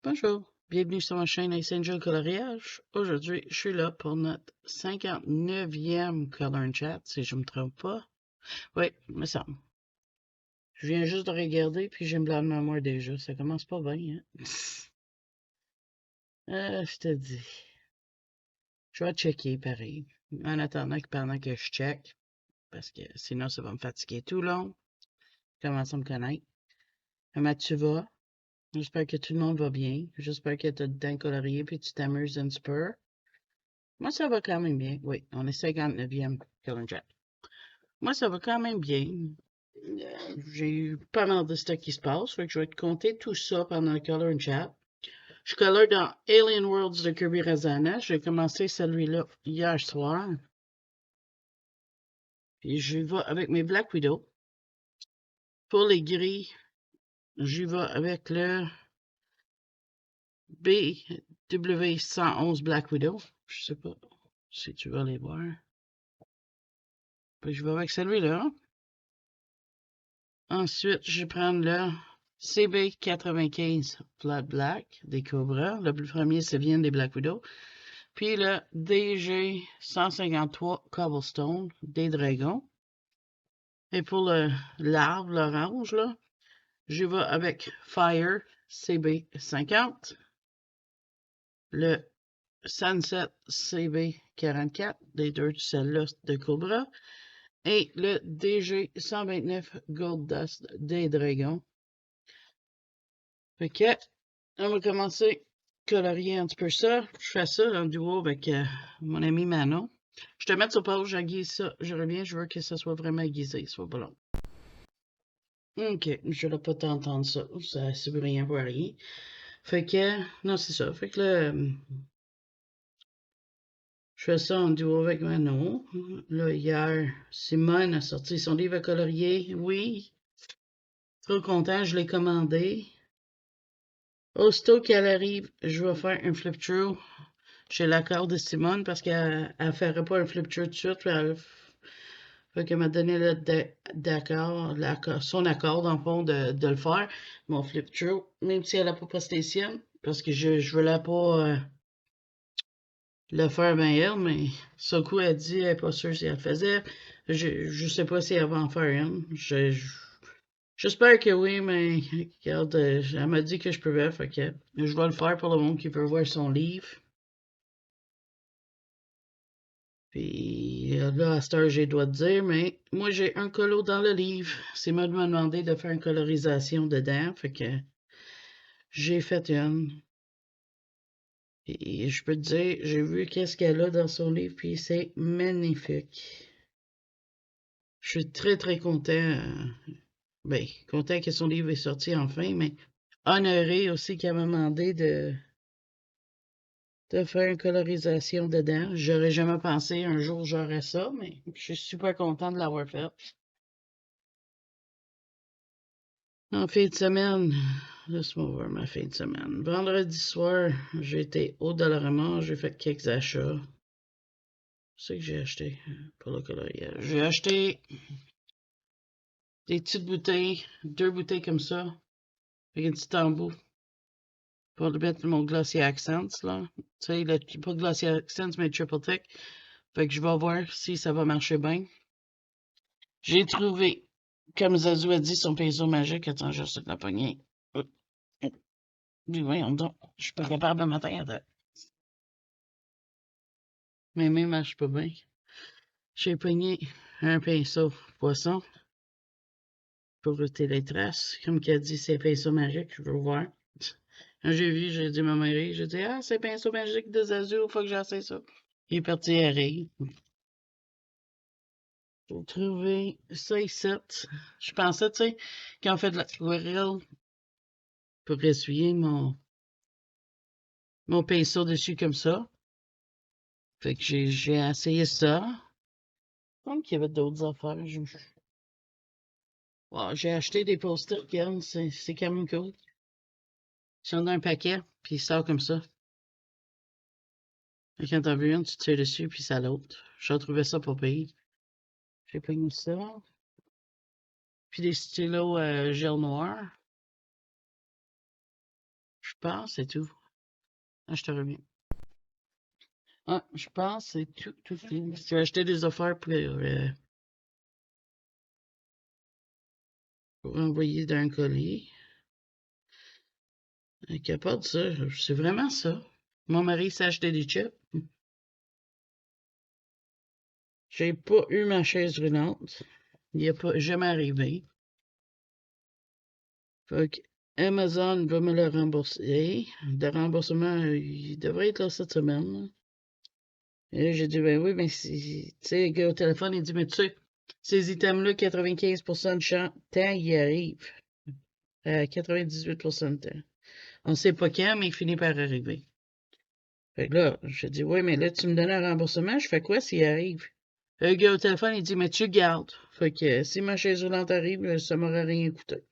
Bonjour, bienvenue sur ma chaîne Ace Angel Coloriage. Aujourd'hui, je suis là pour notre 59e Color and Chat, si je me trompe pas. Oui, me semble. Je viens juste de regarder, puis j'ai une blanc de mémoire déjà. Ça commence pas bien, hein? Je te dis. Je vais checker pareil. En attendant que pendant que je check, parce que sinon ça va me fatiguer tout long. Commence à me connaître. Comment tu vas? J'espère que tout le monde va bien. J'espère que tu as le temps colorié puis tu t'amuses un petit peu. Moi, ça va quand même bien. Oui, on est 59e Color Chat. Moi, ça va quand même bien. J'ai eu pas mal de stuff qui se passe, fait que je vais te compter tout ça pendant le Color Chat. Je colore dans Alien Worlds de Kirby Razana. J'ai commencé celui-là hier soir. Puis je vais avec mes Black Widow. Pour les gris, j'y vais avec le BW111 Black Widow. Je sais pas si tu veux les voir. Puis je vais avec celui-là. Ensuite, je vais prendre le CB95 Flat Black des Cobras. Le premier, ça vient des Black Widow. Puis le DG153 Cobblestone des Dragons. Et pour l'arbre, l'orange, là, je vais avec Fire CB50. Le Sunset CB44, des deux celles-là de Cobra. Et le DG129 Gold Dust des Dragons. Fait que, on va commencer à colorier un petit peu ça. Je fais ça en duo avec mon ami Manon. Je te mets sur pause, j'aiguise ça. Je reviens, je veux que ça soit vraiment aiguisé, soit pas long. Ok, je ne vais pas t'entendre ça. C'est rien pour rien. Fait que, non, c'est ça. Fait que là, je fais ça en duo avec Manon. Là, hier, Simone a sorti son livre à colorier. Oui, trop content, je l'ai commandé. Aussitôt qu'elle arrive, je vais faire un flip-through. J'ai l'accord de Simone parce qu'elle ne ferait pas un flip-through tout de suite. Fait qu'elle m'a donné son accord, dans le fond, de le faire. Mon flip-through, même si elle n'a pas posté le sien, parce que je ne voulais pas le faire bien elle, mais ce coup, elle dit, elle n'est pas sûre si elle le faisait. Je ne sais pas si elle va en faire une. J'espère que oui, mais regarde, elle m'a dit que je pouvais, fait que je vais le faire pour le monde qui veut voir son livre. Puis là, à cette heure, j'ai le droit de dire, mais moi, j'ai un colo dans le livre. C'est moi de me demander de faire une colorisation dedans, fait que j'ai fait une. Et je peux te dire, j'ai vu qu'est-ce qu'elle a dans son livre, puis c'est magnifique. Je suis très, très content. Ben, content que son livre est sorti enfin, mais honoré aussi qu'elle m'a demandé de faire une colorisation dedans. J'aurais jamais pensé un jour j'aurais ça, mais je suis super content de l'avoir fait. En fin de semaine, laisse-moi voir ma fin de semaine. Vendredi soir, j'ai été au Dollarama, j'ai fait quelques achats. C'est que j'ai acheté pour le coloriage. J'ai acheté des petites bouteilles, 2 bouteilles comme ça, avec un petit embout pour mettre mon Glossy Accents, là. Tu sais, pas Glossy Accents, mais Triple Thick. Fait que je vais voir si ça va marcher bien. J'ai trouvé, comme Zazou a dit, son pinceau magique. Attends, je sais de la poignée. Oui, voyons donc. Je suis pas capable de m'atteindre. Mes mains marchent pas bien. J'ai pogné un pinceau poisson pour ôter les traces. Comme qu'elle dit, c'est pinceau magique, je veux voir. Quand j'ai vu, j'ai dit à ma mère, j'ai dit, ah, c'est pinceau magique de Zazu, faut que j'essaie ça. Il est parti à rire. J'ai trouvé ça ici. Je pensais, tu sais, quand on fait de l'aquarelle, pour essuyer mon pinceau dessus comme ça. Fait que j'ai essayé ça. Donc, il y avait d'autres affaires. Wow, j'ai acheté des post-it, c'est quand même cool. J'en ai un paquet, puis il sort comme ça. Et quand t'en veux une, tu tires dessus, puis ça l'autre. J'ai trouvé ça pas pire. J'ai pogné ça. Puis des stylos gel noir. pense c'est tout. Ah, je te reviens. Ah, je pense c'est tout. J'ai acheté des affaires pour envoyer d'un colis. Capable ça. C'est vraiment ça. Mon mari s'est acheté des chips. J'ai pas eu ma chaise roulante. Il n'est pas jamais arrivé. Fait que Amazon va me le rembourser. Le remboursement, il devrait être là cette semaine. Et là, j'ai dit, ben oui, mais tu sais, le gars au téléphone, il dit, mais tu sais, ces items-là, 95% de temps, ils arrivent. 98% de temps. On sait pas quand, mais il finit par arriver. Fait que là, j'ai dit, oui, mais là, tu me donnes un remboursement, je fais quoi s'il arrive? Le gars au téléphone, il dit, mais tu gardes. Fait que si ma chaise roulante arrive, ça m'aurait rien coûté.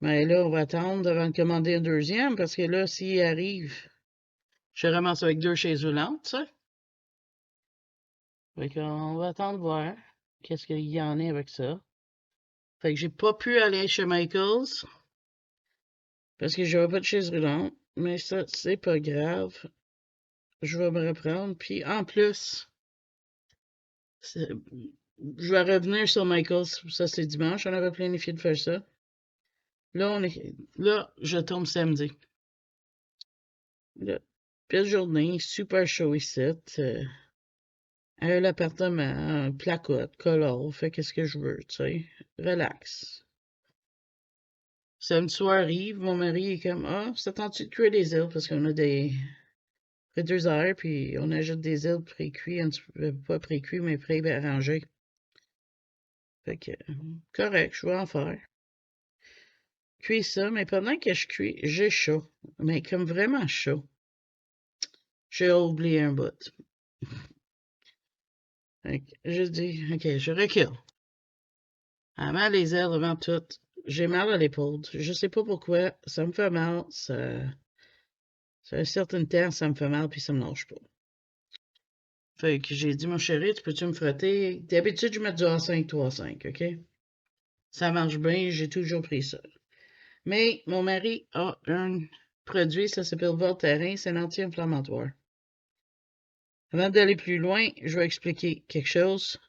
Mais là, on va attendre avant de commander un deuxième, parce que là, s'il arrive, je ramasse avec 2 chaises roulantes, ça. Fait qu'on va attendre voir qu'est-ce qu'il y en a avec ça. Fait que j'ai pas pu aller chez Michaels, parce que j'avais pas de chaise roulante, mais ça, c'est pas grave. Je vais me reprendre, puis en plus, je vais revenir sur Michaels, ça c'est dimanche, on avait planifié de faire ça. Là, je tombe samedi. Là, belle journée, super chaud ici. L'appartement, placote, colore, fait qu'est-ce que je veux, tu sais. Relax. Samedi soir arrive, mon mari est comme, ah, ça tente-tu de cuire des ailes parce qu'on a des fritteuses à air, puis on ajoute des ailes pré-cuits, pas pré-cuits, mais pré-arrangés. Fait que, correct, je vais en faire. Cuis ça, mais pendant que je cuis, j'ai chaud. Mais comme vraiment chaud. J'ai oublié un bout. Fait que je dis, ok, je recule. Avant les ailes, avant tout, j'ai mal à l'épaule. Je sais pas pourquoi, ça me fait mal. Ça un certain temps, ça me fait mal, puis ça me lâche pas. Fait que j'ai dit, mon chéri, tu peux-tu me frotter? D'habitude, je mets du A5, 3-5, OK? Ça marche bien, j'ai toujours pris ça. Mais mon mari a un produit, ça s'appelle Voltaren, c'est un anti-inflammatoire. Avant d'aller plus loin, je vais expliquer quelque chose.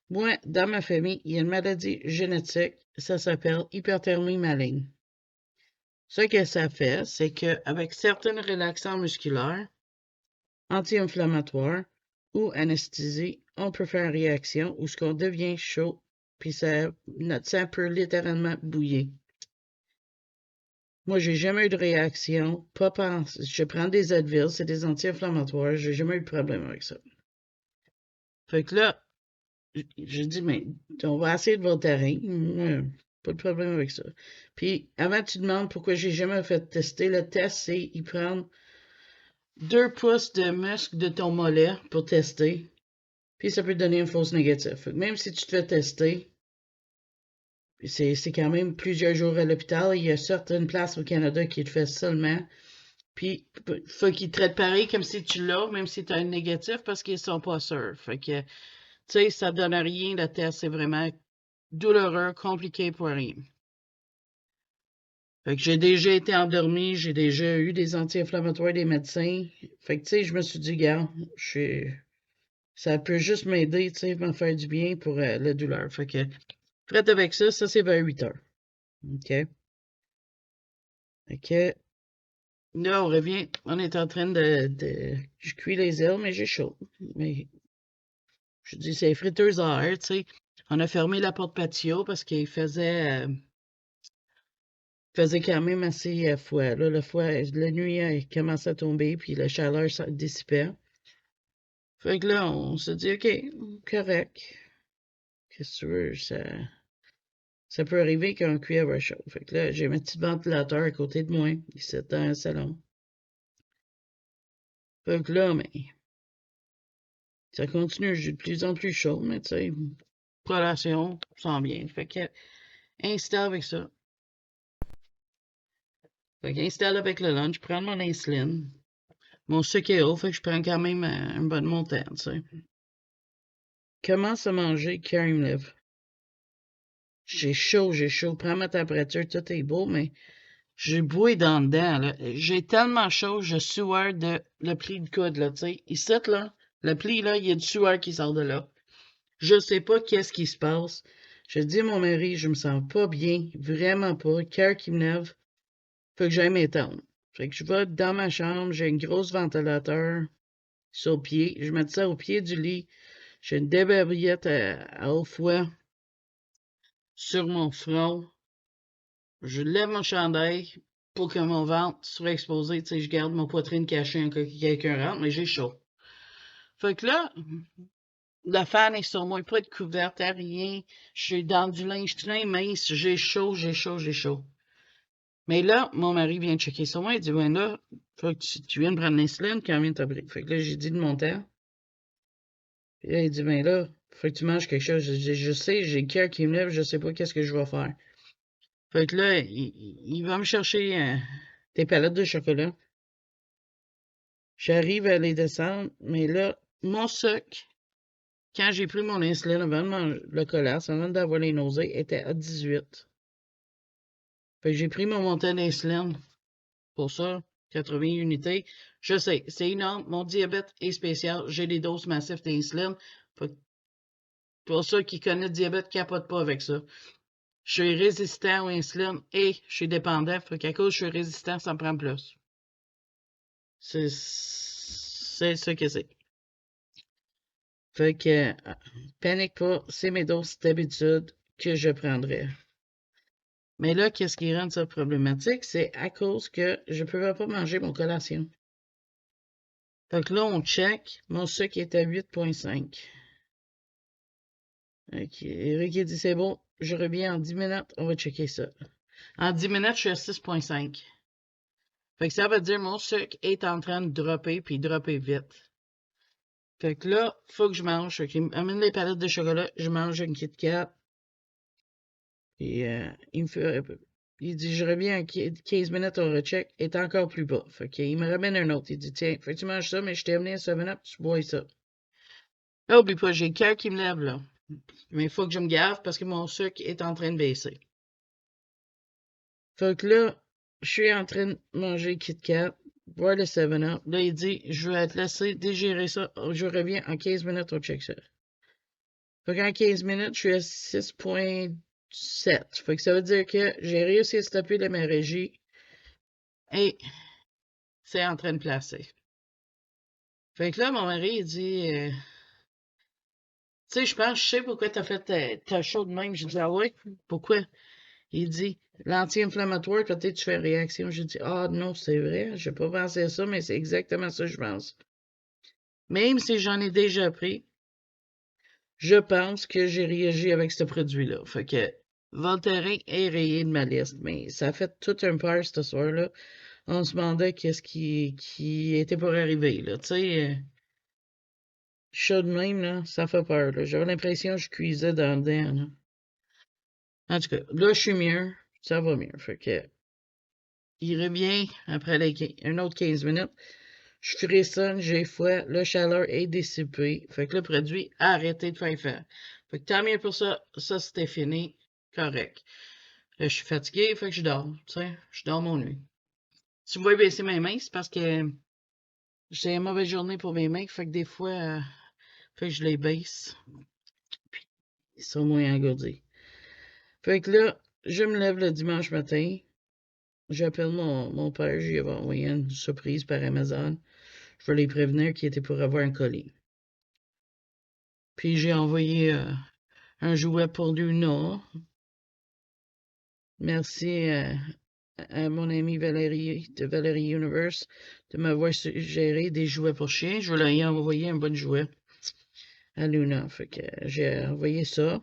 Moi, dans ma famille, il y a une maladie génétique, ça s'appelle hyperthermie maligne. Ce que ça fait, c'est qu'avec certains relaxants musculaires, anti-inflammatoires ou anesthésie, on peut faire une réaction où ce qu'on devient chaud, puis notre sang peut littéralement bouillir. Moi, j'ai jamais eu de réaction, pas pensé. Je prends des Advil, c'est des anti-inflammatoires, j'ai jamais eu de problème avec ça. Fait que là, j'ai dit, mais on va essayer de Voltaren. Pas de problème avec ça. Puis, avant, tu demandes pourquoi j'ai jamais fait tester. Le test, c'est ils prennent 2 pouces de muscle de ton mollet pour tester. Puis, ça peut te donner un fausse négatif. Fait que même si tu te fais tester, c'est quand même plusieurs jours à l'hôpital. Il y a certaines places au Canada qui le font seulement. Puis, faut qu'ils te traitent pareil comme si tu l'as, même si tu as un négatif, parce qu'ils sont pas sûrs. Fait que, tu sais, ça donne rien, le test. C'est vraiment douloureux, compliqué pour rien. Fait que j'ai déjà été endormie, j'ai déjà eu des anti-inflammatoires des médecins. Fait que, tu sais, je me suis dit, gars, ça peut juste m'aider, tu sais, me faire du bien pour la douleur. Fait que, prête avec ça, c'est vers 8 heures. OK? Fait que, là, on revient, on est en train je cuis les ailes, mais j'ai chaud. Mais, je dis, c'est friteuse à air, tu sais. On a fermé la porte patio parce qu'il faisait quand même assez froid. Là, la nuit a commencé à tomber, puis la chaleur ça dissipait. Fait que là, on se dit, OK, correct. Qu'est-ce que tu veux? Ça peut arriver qu'un cuillère va chaud. Fait que là, j'ai mon petit ventilateur à côté de moi, ici, dans le salon. Fait que là, mais ça continue, j'ai de plus en plus chaud, mais tu sais, collation, sent bien. Fait que, installe avec ça. Fait qu'installe avec le lunch, prends mon insuline. Mon sucre est haut, fait que je prends quand même une bonne montagne, tu sais. Commence à manger, carry me live. J'ai chaud, prends ma température, tout est beau, mais J'ai boué dans dedans, là. J'ai tellement chaud, je sueur de le pli de coude, là, tu sais. Ici, là, le pli, là, il y a du sueur qui sort de là. Je sais pas qu'est-ce qui se passe. Je dis à mon mari, je me sens pas bien, vraiment pas, cœur qui me lève. Fait que j'aille m'étendre. Fait que je vais dans ma chambre, j'ai une grosse ventilateur sur le pied. Je mets ça au pied du lit. J'ai une débarbillette à haut fouet sur mon front. Je lève mon chandail pour que mon ventre soit exposé. Tu sais, je garde mon poitrine cachée en cas que quelqu'un rentre, mais j'ai chaud. Fait que là, la fan est sur moi, pas de couverte, rien. Je suis dans du linge très mince, j'ai chaud, j'ai chaud, j'ai chaud. Mais là, mon mari vient checker sur moi, il dit, ben là, faut que tu viennes prendre l'insuline quand vient t'abrir. Fait que là, j'ai dit de mon temps. Puis là, il dit, ben là, faut que tu manges quelque chose. Je dis, je sais, j'ai le cœur qui me lève, je sais pas qu'est-ce que je vais faire. Fait que là, il va me chercher des palettes de chocolat. J'arrive à les descendre, mais là, mon sucre, quand j'ai pris mon insuline avant de manger le colasse, avant d'avoir les nausées, était à 18. Fait que j'ai pris mon montant d'insuline pour ça, 80 unités. Je sais, c'est énorme. Mon diabète est spécial. J'ai des doses massives d'insuline. Fait que pour ceux qui connaissent le diabète, capote pas avec ça. Je suis résistant aux insulines et je suis dépendant. Fait qu'à cause je suis résistant, ça me prend plus. C'est ce que c'est. Fait que, panique pas, c'est mes doses d'habitude que je prendrais. Mais là, qu'est-ce qui rend ça problématique? C'est à cause que je ne pouvais pas manger mon collation. Fait que là, on check. Mon sucre est à 8,5. Ok, Eric il dit c'est bon, je reviens en 10 minutes, on va checker ça. En 10 minutes, je suis à 6,5. Fait que ça veut dire mon sucre est en train de dropper, puis dropper vite. Fait que là, faut que je mange. Fait qu'il m'amène les palettes de chocolat, je mange une Kit Kat. Et il me fait. Il dit je reviens en 15 minutes, on recheck, est encore plus bas. Fait qu'il me ramène un autre. Il dit tiens, faut que tu manges ça, mais je t'ai amené un 7-Up, tu bois ça. Là, oublie pas, j'ai le cœur qui me lève là. Mais il faut que je me gave parce que mon sucre est en train de baisser. Fait que là, je suis en train de manger Kit Kat, boire le 7-Up. Là, il dit, je vais te laisser digérer ça. Je reviens en 15 minutes, on check ça. Fait qu'en 15 minutes, je suis à 6,7. Fait que ça veut dire que j'ai réussi à stopper l'hémorragie et c'est en train de placer. Fait que là, mon mari, il dit, tu sais, je sais pourquoi t'as fait ta chaud de même. J'ai dit, ah ouais, pourquoi? Il dit, l'anti-inflammatoire, peut-être tu fais réaction. J'ai dit, ah non, c'est vrai, j'ai pas pensé à ça, mais c'est exactement ça que je pense. Même si j'en ai déjà pris, je pense que j'ai réagi avec ce produit-là. Fait que Voltaren est rayé de ma liste, mais ça a fait tout un peur ce soir-là. On se demandait qu'est-ce qui était pour arriver, là. Tu sais, chaud de même, là, ça fait peur, là. J'avais l'impression que je cuisais dans le dedans, là. En tout cas, là, je suis mieux. Ça va mieux. Fait que, il revient après un autre 15 minutes. Je frissonne, j'ai froid, la chaleur est dissipée. Fait que le produit a arrêté de faire effet. Fait que tant mieux pour ça. Ça, c'était fini. Correct. Là, je suis fatigué, fait que je dors. Tu sais, je dors mon nuit. Si vous voyez baisser mes mains, c'est parce que j'ai une mauvaise journée pour mes mains. Fait que des fois, fait que je les baisse. Puis, ils sont moins engourdis. Fait que là, je me lève le dimanche matin. J'appelle mon père. J'y avais envoyé une surprise par Amazon. Je veux les prévenir qu'il était pour avoir un colis. Puis j'ai envoyé un jouet pour Luna. Merci à mon ami Valérie de Valérie Universe de m'avoir suggéré des jouets pour chiens. Je vais lui envoyer un bon jouet à Luna. Fait que j'ai envoyé ça.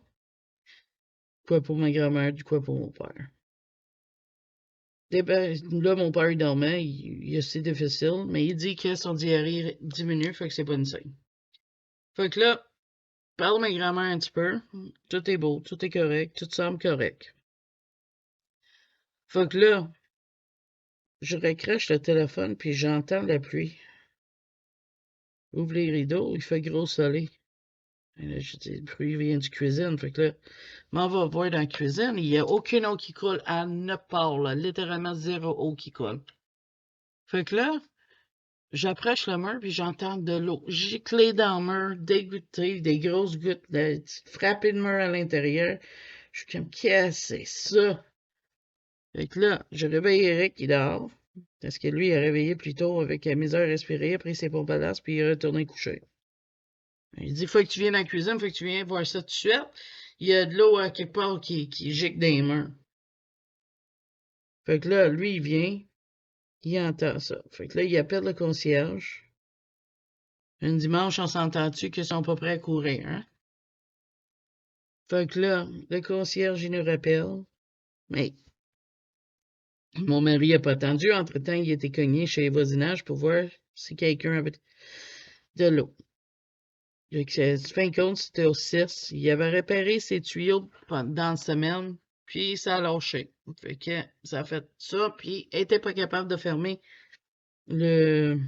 Quoi pour ma grand-mère, du quoi pour mon père. Là, mon père dormait, il est assez difficile, mais il dit que son diarrhée diminue, fait que c'est bon signe. Fait que là, parle à ma grand-mère un petit peu. Tout est beau, tout est correct, tout semble correct. Fait que là, je raccroche le téléphone puis j'entends la pluie. Ouvre les rideaux, il fait gros soleil. Et là, je dis, le bruit vient du cuisine. Fait que là, m'en va voir dans la cuisine. Il n'y a aucune eau qui coule à ne part, là. Littéralement zéro eau qui coule. Fait que là, j'approche le mur, puis j'entends de l'eau gicler dans le mur, dégoûter, des grosses gouttes, frapper le mur à l'intérieur. Je suis comme, qu'est-ce que c'est ça? Fait que là, je réveille Eric, il dort. Parce que lui, il a réveillé plus tôt avec la misère à respirer, après il s'est pompé à l'as, puis il est retourné coucher. Il dit, faut que tu viennes à la cuisine, faut que tu viennes voir ça tout de suite. Il y a de l'eau à quelque part qui gicle dans les murs. Fait que là, lui, il vient, il entend ça. Fait que là, il appelle le concierge. Un dimanche, on s'entend-tu qu'ils sont pas prêts à courir, hein? Fait que là, le concierge, il nous rappelle. Mais mon mari a pas attendu. Entre-temps, il était cogné chez les voisinages pour voir si quelqu'un avait de l'eau. Fait que, fin de compte, c'était au 6. Il avait réparé ses tuyaux dans la semaine, puis ça a lâché. Fait que ça a fait ça, puis il était pas capable de fermer le,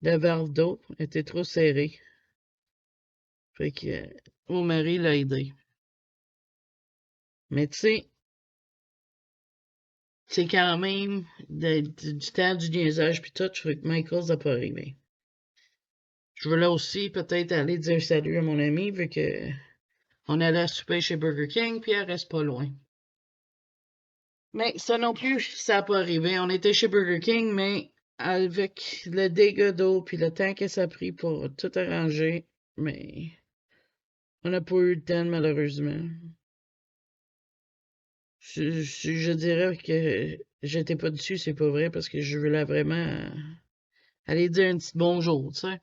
la valve d'eau. Elle était trop serrée. Fait que mon mari l'a aidé. Mais tu sais, c'est quand même du temps du niaisage puis tout, fait que Michael n'a pas arrivé. Je veux là aussi peut-être aller dire salut à mon ami, vu que on allait souper chez Burger King, puis elle reste pas loin. Mais ça non plus, ça n'a pas arrivé. On était chez Burger King, mais avec le dégât d'eau puis le temps que ça a pris pour tout arranger, mais on n'a pas eu le temps, malheureusement. Je dirais que j'étais pas dessus, c'est pas vrai, parce que je voulais vraiment aller dire un petit bonjour, tu sais.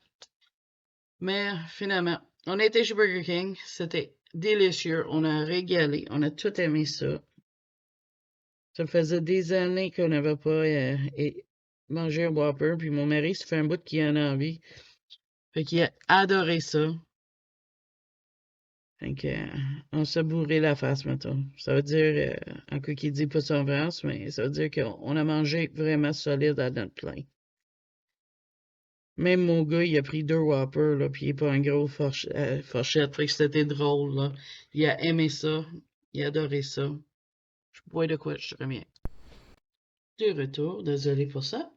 Mais finalement, on a été chez Burger King, c'était délicieux, on a régalé, on a tout aimé ça. Ça faisait des années qu'on n'avait pas mangé un Whopper, puis mon mari, ça fait un bout qu'il en a envie. Fait qu'il a adoré ça. Fait que, on s'est bourré la face, mettons. Ça veut dire, en quoi qu'il dit pas son France, mais ça veut dire qu'on a mangé vraiment solide à notre plein. Même mon gars, il a pris 2 Whoppers, là, puis il est pas un gros fourchette, fait que c'était drôle, là. Il a aimé ça, il a adoré ça. Je bois de quoi, je te reviens. De retour, désolé pour ça.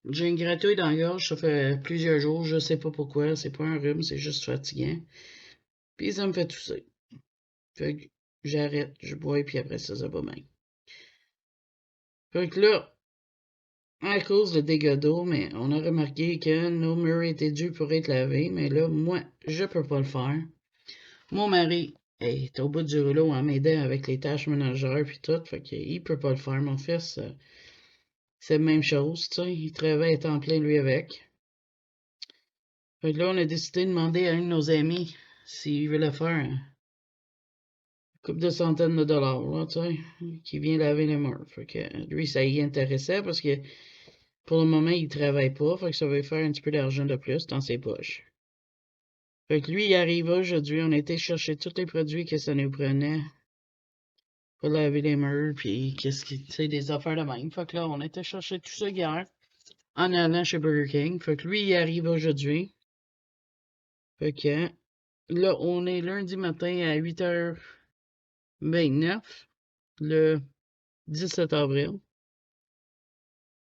J'ai une gratouille dans la gorge, ça fait plusieurs jours, je sais pas pourquoi, c'est pas un rhume, c'est juste fatigant. Puis ça me fait tousser. Fait que j'arrête, je bois, puis après ça va bien. Fait que là, à cause de dégâts d'eau, mais on a remarqué que nos murs étaient dus pour être lavés, mais là, moi, je peux pas le faire. Mon mari est au bout du rouleau en m'aidant avec les tâches ménagères puis tout, fait qu'il peut pas le faire. Mon fils, c'est la même chose, tu sais, il travaille à temps plein lui avec. Fait que là, on a décidé de demander à un de nos amis s'il veut le faire une couple de centaines de dollars, là, tu sais, qui vient laver les murs. Fait que lui, ça y intéressait parce que pour le moment, il travaille pas, fait que ça va faire un petit peu d'argent de plus dans ses poches. Fait que lui, il arrive aujourd'hui, on a été chercher tous les produits que ça nous prenait pour laver les murs, puis qu'est-ce qui, tu sais, des affaires de même. Fait que là, on était chercher tout ça hier, en allant chez Burger King. Fait que lui, il arrive aujourd'hui. Fait que là, on est lundi matin à 8h29, le 17 avril.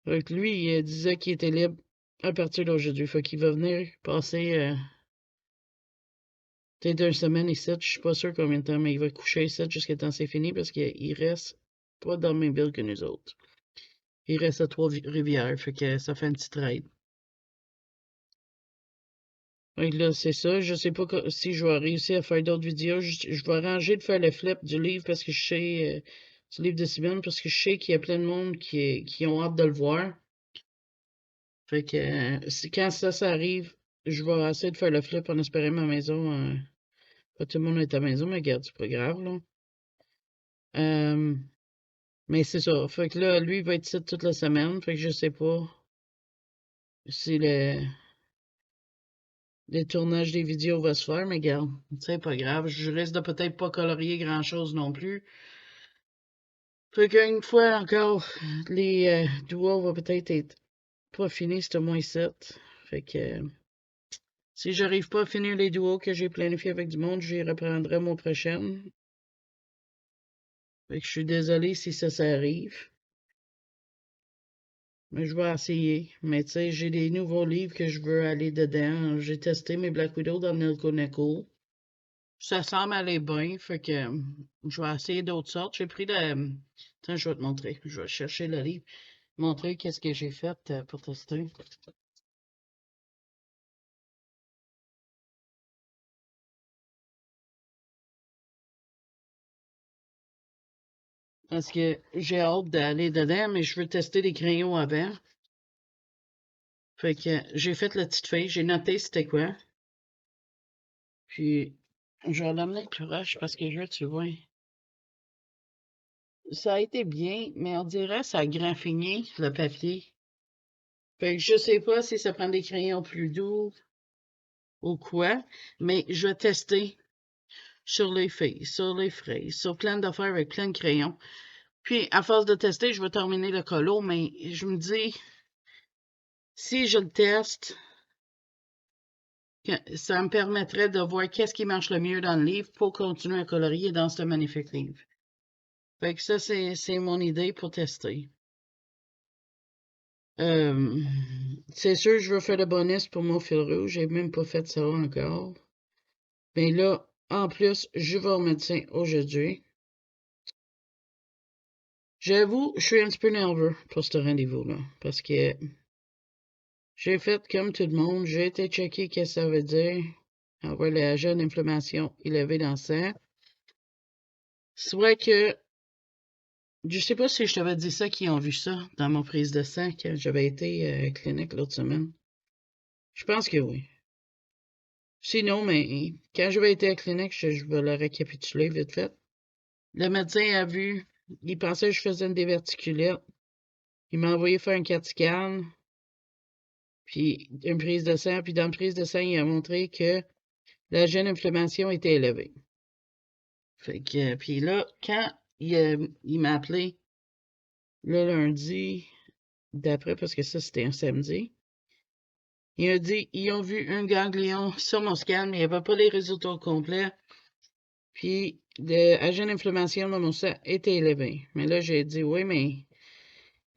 Fait que lui, il disait qu'il était libre à partir d'aujourd'hui. Fait qu'il va venir passer peut-être une semaine ici. Je suis pas sûr combien de temps, mais il va coucher ici jusqu'à temps c'est fini parce qu'il reste pas dans le même ville que nous autres. Il reste à Trois-Rivières, fait que ça fait une petite trade. Fait que là, c'est ça. Je sais pas si je vais réussir à faire d'autres vidéos. Je vais arranger de faire le flip du livre parce que je sais, du livre de Simone, parce que je sais qu'il y a plein de monde qui ont hâte de le voir. Fait que quand ça arrive, je vais essayer de faire le flip en espérant ma maison. Pas tout le monde est à la maison, mais regarde, c'est pas grave, là. Mais c'est ça. Fait que là, lui, il va être ici toute la semaine. Fait que je sais pas si le tournage des vidéos va se faire, mais regarde, c'est pas grave. Je risque de peut-être pas colorier grand-chose non plus. Fait qu'une fois encore, les doigts vont peut-être être pas finis, c'est au moins 7. Fait que Si j'arrive pas à finir les duos que j'ai planifiés avec du monde, j'y reprendrai mon prochain. Fait que je suis désolé si ça arrive. Mais je vais essayer. Mais tu sais, j'ai des nouveaux livres que je veux aller dedans. J'ai testé mes Black Widow dans Neko. Ça semble aller bien. Fait que je vais essayer d'autres sortes. J'ai pris le. Tiens, je vais te montrer. Je vais chercher le livre. Montrer qu'est-ce que j'ai fait pour tester. Parce que j'ai hâte d'aller dedans, mais je veux tester les crayons avant. Fait que j'ai fait la petite feuille, j'ai noté c'était quoi. Puis je vais l'amener plus proche parce que je veux, tu vois. Ça a été bien, mais on dirait que ça a graffiné le papier. Fait que je sais pas si ça prend des crayons plus doux ou quoi, mais je vais tester sur les feuilles, sur les fraises, sur plein d'affaires avec plein de crayons. Puis, à force de tester, je vais terminer le colo, mais je me dis, si je le teste, ça me permettrait de voir qu'est-ce qui marche le mieux dans le livre pour continuer à colorier dans ce magnifique livre. Fait que ça, c'est mon idée pour tester. C'est sûr, je veux faire le bonus pour mon fil rouge. J'ai même pas fait ça encore. Mais là, en plus, je vais au médecin aujourd'hui. J'avoue, je suis un petit peu nerveux pour ce rendez-vous-là. Parce que j'ai fait comme tout le monde. J'ai été checker qu'est-ce que ça veut dire. Avoir la jeune inflammation élevée dans le sang. Soit que, je sais pas si je t'avais dit ça, qui ont vu ça dans mon prise de sang quand j'avais été à la clinique l'autre semaine. Je pense que oui. Sinon, mais quand j'avais été à la clinique, je vais le récapituler vite fait. Le médecin a vu, il pensait que je faisais une diverticulite. Il m'a envoyé faire un CAT scan, puis une prise de sang, puis dans la prise de sang, il a montré que la jeune inflammation était élevée. Fait que, puis là, quand il m'a appelé le lundi d'après, parce que ça, c'était un samedi, il a dit, ils ont vu un ganglion sur mon scan, mais il n'y avait pas les résultats complets. Puis, la jeune inflammation de mon sang était élevé. Mais là, j'ai dit, oui, mais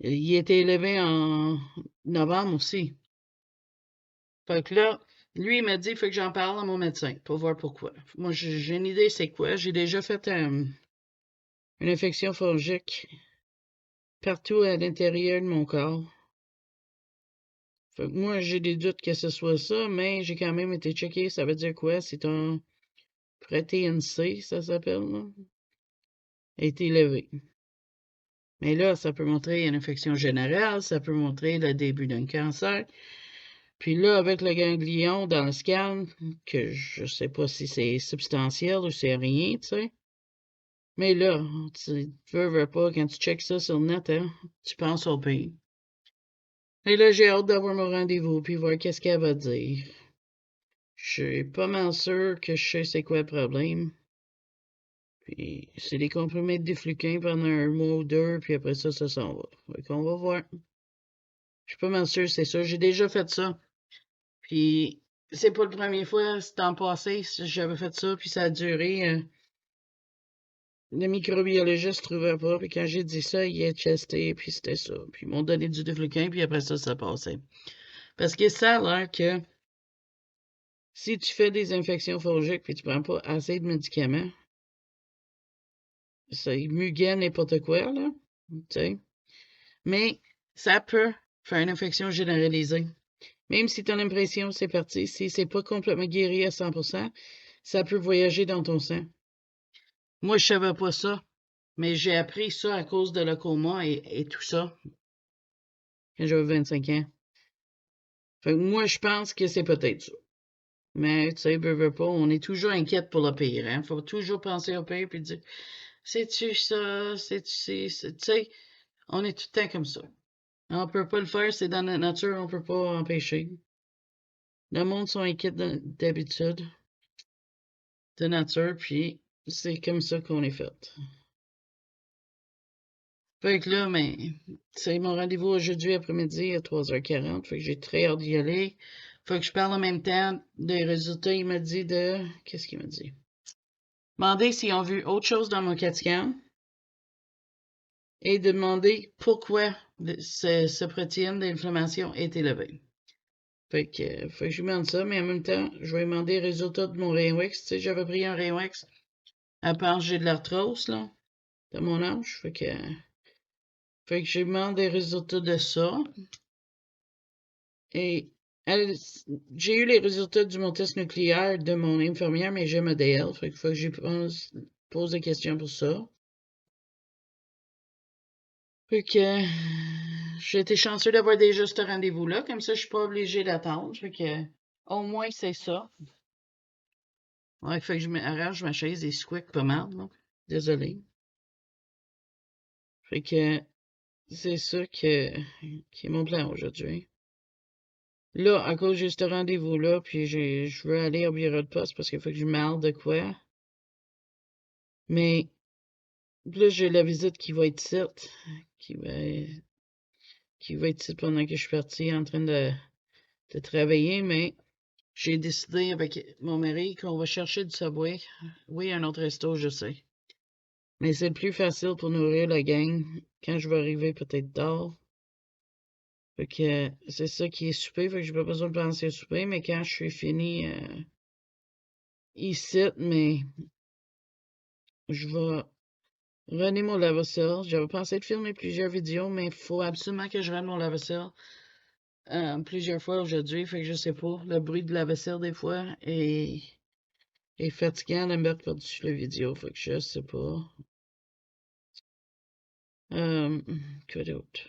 il était élevé en novembre aussi. Fait que là, lui, il m'a dit, il faut que j'en parle à mon médecin pour voir pourquoi. Moi, j'ai une idée, c'est quoi. J'ai déjà fait une infection fongique partout à l'intérieur de mon corps. Fait que moi, j'ai des doutes que ce soit ça, mais j'ai quand même été checké. Ça veut dire quoi? C'est un protéine C, ça s'appelle, là. Est élevé. Mais là, ça peut montrer une infection générale, ça peut montrer le début d'un cancer. Puis là, avec le ganglion dans le scan, que je sais pas si c'est substantiel ou c'est rien, tu sais. Mais là, tu veux pas, quand tu checkes ça sur le net, hein, tu penses au pire. Et là, j'ai hâte d'avoir mon rendez-vous puis voir qu'est-ce qu'elle va dire. Je suis pas mal sûr que je sais c'est quoi le problème. Puis c'est des comprimés de défluquins pendant un mois ou deux, puis après ça s'en va. Fait qu'on va voir. Je suis pas mal sûr, c'est ça. J'ai déjà fait ça. Puis c'est pas la première fois, c'est en passé, j'avais fait ça, puis ça a duré. Le microbiologiste trouvait pas, puis quand j'ai dit ça, il a testé, puis c'était ça. Puis ils m'ont donné du défluquin, puis après ça, ça passait. Parce que ça a l'air que si tu fais des infections fongiques, puis tu prends pas assez de médicaments, ça muguait n'importe quoi, là, tu sais. Mais ça peut faire une infection généralisée. Même si ton impression c'est parti, si c'est pas complètement guéri à 100%, ça peut voyager dans ton sang. Moi, je savais pas ça, mais j'ai appris ça à cause de le coma et tout ça, quand j'avais 25 ans. Fait que moi, je pense que c'est peut-être ça. Mais, tu sais, veux pas, on est toujours inquiète pour le pire, hein. Faut toujours penser au pire puis dire, c'est-tu ça, c'est-tu, tu sais, on est tout le temps comme ça. On peut pas le faire, c'est dans notre nature, on peut pas empêcher. Le monde sont inquiets d'habitude, de nature, puis c'est comme ça qu'on est fait. Fait que là, mais c'est mon rendez-vous aujourd'hui après-midi à 3h40. Fait que j'ai très hâte d'y aller. Faut que je parle en même temps des résultats. Il m'a dit de... Qu'est-ce qu'il m'a dit? Demander s'ils ont vu autre chose dans mon 4 scan et demander pourquoi ce protéine d'inflammation est élevé. Fait que je lui demande ça, mais en même temps, je vais lui demander les résultats de mon rayon X. Tu sais, j'avais pris un rayon X à part que j'ai de l'arthrose, là, de mon âge. Fait que je lui demande des résultats de ça. Et j'ai eu les résultats de mon test nucléaire de mon infirmière, mais j'ai MDL. Fait que faut que j'y pose des questions pour ça. Fait que j'ai été chanceux d'avoir déjà ce rendez-vous-là. Comme ça, je suis pas obligée d'attendre. Fait que au moins, c'est ça. Ouais, il faut que je m'arrange ma chaise et squeak pas mal, là. Désolé. Fait que c'est ça qui est mon plan aujourd'hui. Là, à cause de ce rendez-vous-là, puis je veux aller au bureau de poste parce qu'il faut que je marre de quoi. Mais là, j'ai la visite qui va être ici, qui va être ici pendant que je suis partie en train de travailler, mais j'ai décidé avec mon mari qu'on va chercher du Subway. Oui, un autre resto, je sais. Mais c'est le plus facile pour nourrir la gang quand je vais arriver peut-être tard. Fait que c'est ça qui est souper, fait que j'ai pas besoin de penser au souper, mais quand je suis fini ici, mais je vais runner mon lave-vaisselle. J'avais pensé de filmer plusieurs vidéos, mais il faut absolument que je rende mon lave-vaisselle plusieurs fois aujourd'hui, fait que je sais pas. Le bruit de la vaisselle des fois est fatigant de mettre par-dessus la vidéo, fait que je sais pas. Quoi d'autre?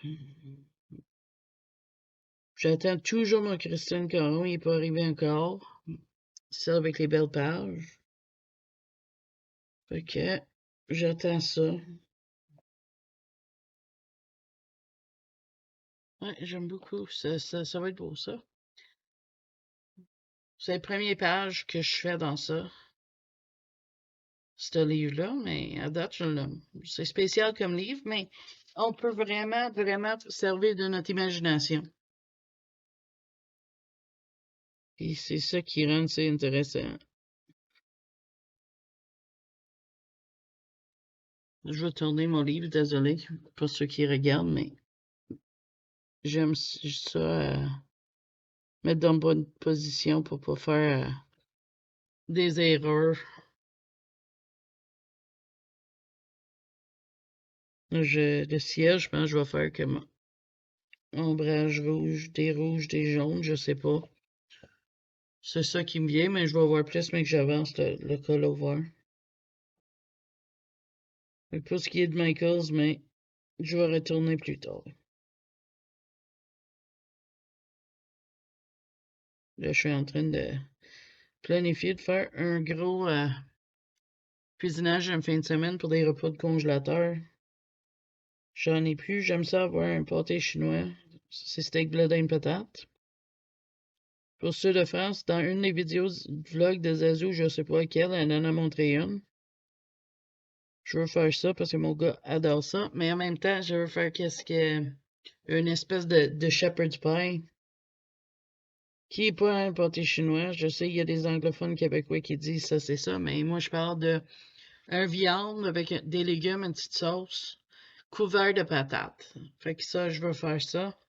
J'attends toujours mon Christine Caron, il n'est pas arrivé encore. Ça avec les belles pages. Fait que j'attends ça. Ouais, j'aime beaucoup. Ça va être beau, ça. C'est la première page que je fais dans ça. Ce livre-là, mais à date, je l'aime. C'est spécial comme livre, mais on peut vraiment, vraiment servir de notre imagination. Et c'est ça qui rend ça intéressant. Je vais tourner mon livre, désolé pour ceux qui regardent, mais j'aime ça mettre dans une bonne position pour pas faire des erreurs. Le ciel, je pense que je vais faire comme ombrage rouge, des jaunes, je sais pas. C'est ça qui me vient, mais je vais voir plus, mais que j'avance le col over. Pour ce qui est de Michaels, mais je vais retourner plus tard. Là, je suis en train de planifier de faire un gros cuisinage en fin de semaine pour des repas de congélateur. J'en ai plus. J'aime ça avoir un pâté chinois. C'est steak blé patate. Pour ceux de France, dans une des vidéos du vlog de Zazou, je sais pas laquelle, elle en a montré une. Je veux faire ça parce que mon gars adore ça, mais en même temps, je veux faire une espèce de shepherd's pie qui est pas un pâté chinois. Je sais, il y a des anglophones québécois qui disent ça, c'est ça, mais moi, je parle de un viande avec des légumes, une petite sauce, couvert de patates. Fait que ça, je veux faire ça.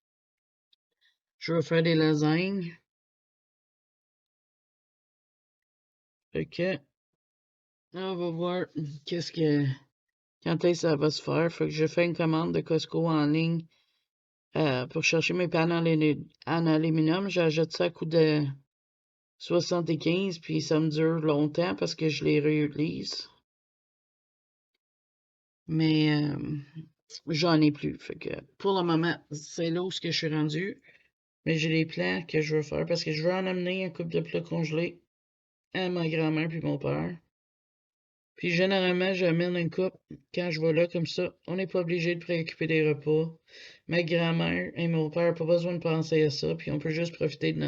Je veux faire des lasagnes. Fait que, on va voir quand est-ce que ça va se faire. Fait que je fais une commande de Costco en ligne pour chercher mes pannes en aluminium. J'ajoute ça à coût de 75, puis ça me dure longtemps parce que je les réutilise. Mais j'en ai plus. Fait que pour le moment, c'est là où je suis rendu. Mais j'ai des plans que je veux faire parce que je veux en amener un couple de plats congelés à ma grand-mère puis mon père. Puis généralement, j'amène une coupe quand je vais là comme ça. On n'est pas obligé de préoccuper des repas. Ma grand-mère et mon père n'ont pas besoin de penser à ça, puis on peut juste profiter de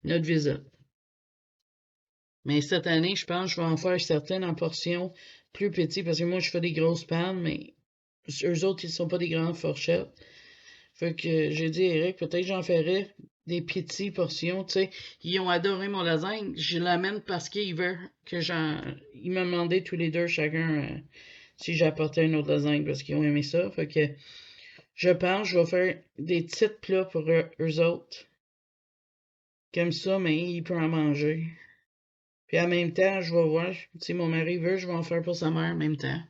notre visite. Mais cette année, je pense que je vais en faire certaines en portions plus petites parce que moi, je fais des grosses pannes, mais eux autres, ils ne sont pas des grandes fourchettes. Fait que j'ai dit à Eric, peut-être j'en ferai des petits portions, tu sais. Ils ont adoré mon lasagne. Je l'amène parce qu'ils veulent que Ils m'ont demandé tous les deux chacun si j'apportais une autre lasagne parce qu'ils ont aimé ça. Fait que je pense que je vais faire des petits plats pour eux autres. Comme ça, mais ils peuvent en manger. Puis en même temps, je vais voir. Si mon mari veut, je vais en faire pour sa mère en même temps.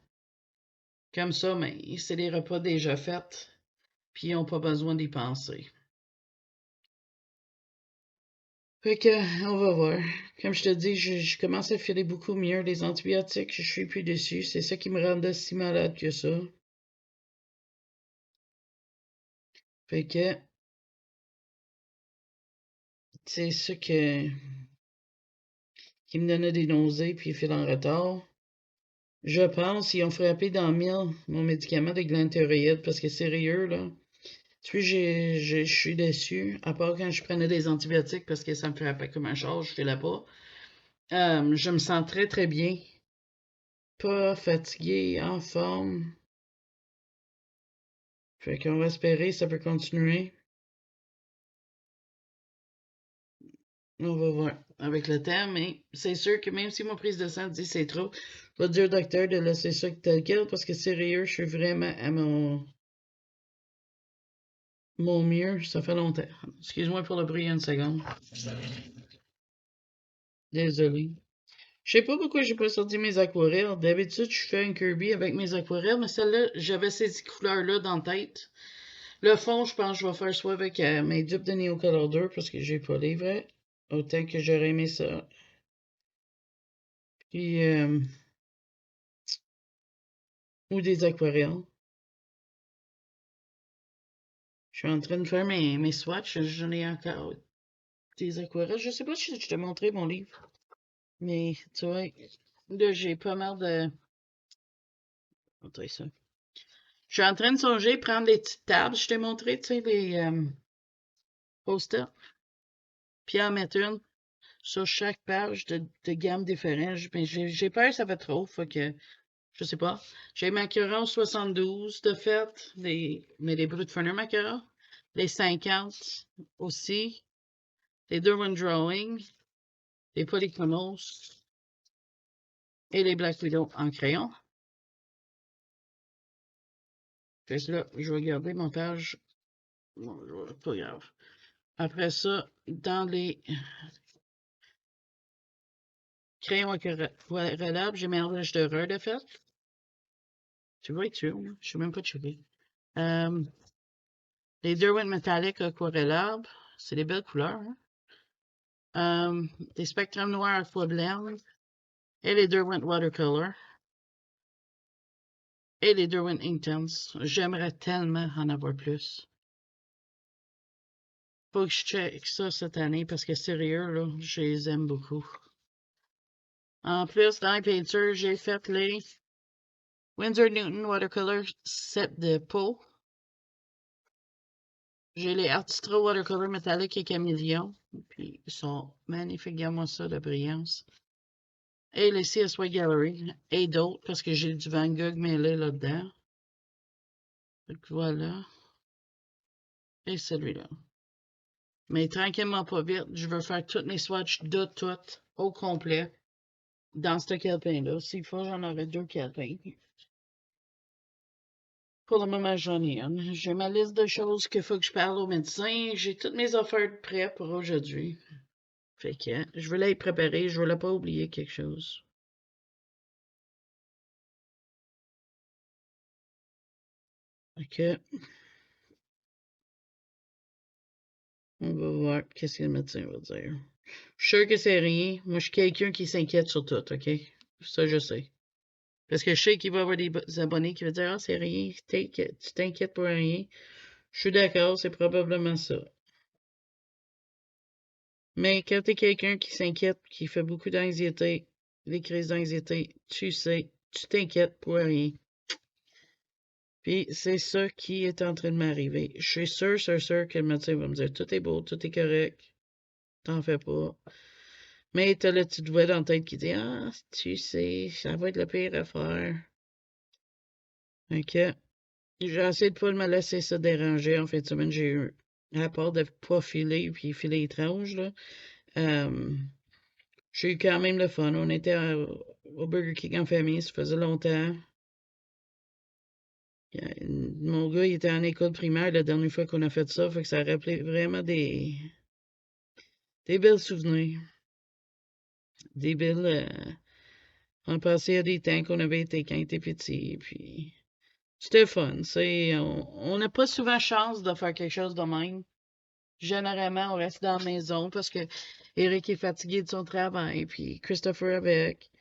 Comme ça, mais c'est des repas déjà faits. Puis ils n'ont pas besoin d'y penser. Fait que, on va voir. Comme je te dis, je commence à filer beaucoup mieux. Les antibiotiques, je suis plus dessus. C'est ça qui me rendait si malade que ça. Fait que, c'est ça qui me donnait des nausées puis fil en retard. Je pense qu'ils ont frappé dans le mille mon médicament de glande thyroïde parce que sérieux, là. Tu sais, je suis déçu, à part quand je prenais des antibiotiques parce que ça me frappait comme un char, je filais pas. Je me sens très très bien. Pas fatigué, en forme. Fait qu'on va espérer, ça peut continuer. On va voir avec le temps, mais c'est sûr que même si mon prise de sang dit c'est trop, je vais dire au docteur de laisser ça tel quel parce que sérieux, je suis vraiment à mon mieux. Ça fait longtemps. Excuse-moi pour le bruit une seconde. Désolé. Je sais pas pourquoi j'ai pas sorti mes aquarelles. D'habitude, je fais un Kirby avec mes aquarelles, mais celle-là, j'avais ces couleurs-là dans la tête. Le fond, je pense que je vais faire soit avec mes dupes de Neocolor 2 parce que j'ai pas les vrais. Autant que j'aurais aimé ça. Puis, ou des aquarelles. Je suis en train de faire mes swatchs. J'en ai encore des aquarelles. Je sais pas si je t'ai montré mon livre. Mais, tu vois, là, j'ai pas mal de... Montrer ça. Je suis en train de songer prendre des petites tables. Je t'ai montré, tu sais, les post-it. Puis en mettre une sur chaque page de gamme différente. Mais j'ai peur que ça fait trop. Fait que, je sais pas. J'ai macarons 72 de fait. Mais les Brut Furner macarons. Les 50 aussi. Les Derwent Drawing. Les Polychronos. Et les Black Widow en crayon. Fait que là, je vais garder mon page. Bon, pas grave. Après ça, dans les crayons aquarellables, j'ai mes enrêches de reur de fait. Tu vois être sûr, là? Je sais même pas checker. Les Derwent Metallic aquarellables, c'est des belles couleurs. Hein? Des Spectrum Noir Aqua Blend. Et les Derwent Watercolor. Et les Derwent Intense. J'aimerais tellement en avoir plus. Faut que je check ça cette année parce que sérieux, là, je les aime beaucoup. En plus, dans les peintures, j'ai fait les Winsor Newton Watercolor set de peau. J'ai les Artistro Watercolor métallique et Caméléon. Puis ils sont magnifiques. Regarde-moi ça, la brillance. Et les CSY Gallery. Et d'autres, parce que j'ai du Van Gogh mêlé là-dedans. Donc voilà. Et celui-là. Mais tranquillement pas vite, je veux faire toutes mes swatchs de toutes au complet dans ce calepin-là. S'il faut, j'en aurai 2 calepins. Pour le moment, j'en ai une. J'ai ma liste de choses qu'il faut que je parle au médecin. J'ai toutes mes affaires prêtes pour aujourd'hui. Fait que je veux les préparer, je veux pas oublier quelque chose. Fait que on va voir qu'est-ce que le médecin va dire. Je suis sûr que c'est rien. Moi, je suis quelqu'un qui s'inquiète sur tout, OK? Ça, je sais. Parce que je sais qu'il va y avoir des abonnés qui vont dire ah, c'est rien, tu t'inquiètes pour rien. Je suis d'accord, c'est probablement ça. Mais quand t'es quelqu'un qui s'inquiète, qui fait beaucoup d'anxiété, des crises d'anxiété, tu sais, tu t'inquiètes pour rien. Puis c'est ça qui est en train de m'arriver. Je suis sûr que le médecin va me dire tout est beau, tout est correct, t'en fais pas. Mais t'as la petite voix dans la tête qui dit ah, tu sais, ça va être la pire affaire. Ok. J'ai essayé de pas me laisser ça déranger. En fin de semaine, j'ai eu à part de pas filer puis filer étrange, là. J'ai eu quand même le fun. On était au Burger King en famille, ça faisait longtemps. Mon gars, il était en école primaire la dernière fois qu'on a fait ça, fait que ça rappelait vraiment des belles souvenirs. Des belles. On pensait à des temps qu'on avait été quand on était petit, puis c'était fun. On n'a pas souvent chance de faire quelque chose de même. Généralement, on reste dans la maison parce que Eric est fatigué de son travail, puis Christopher avec.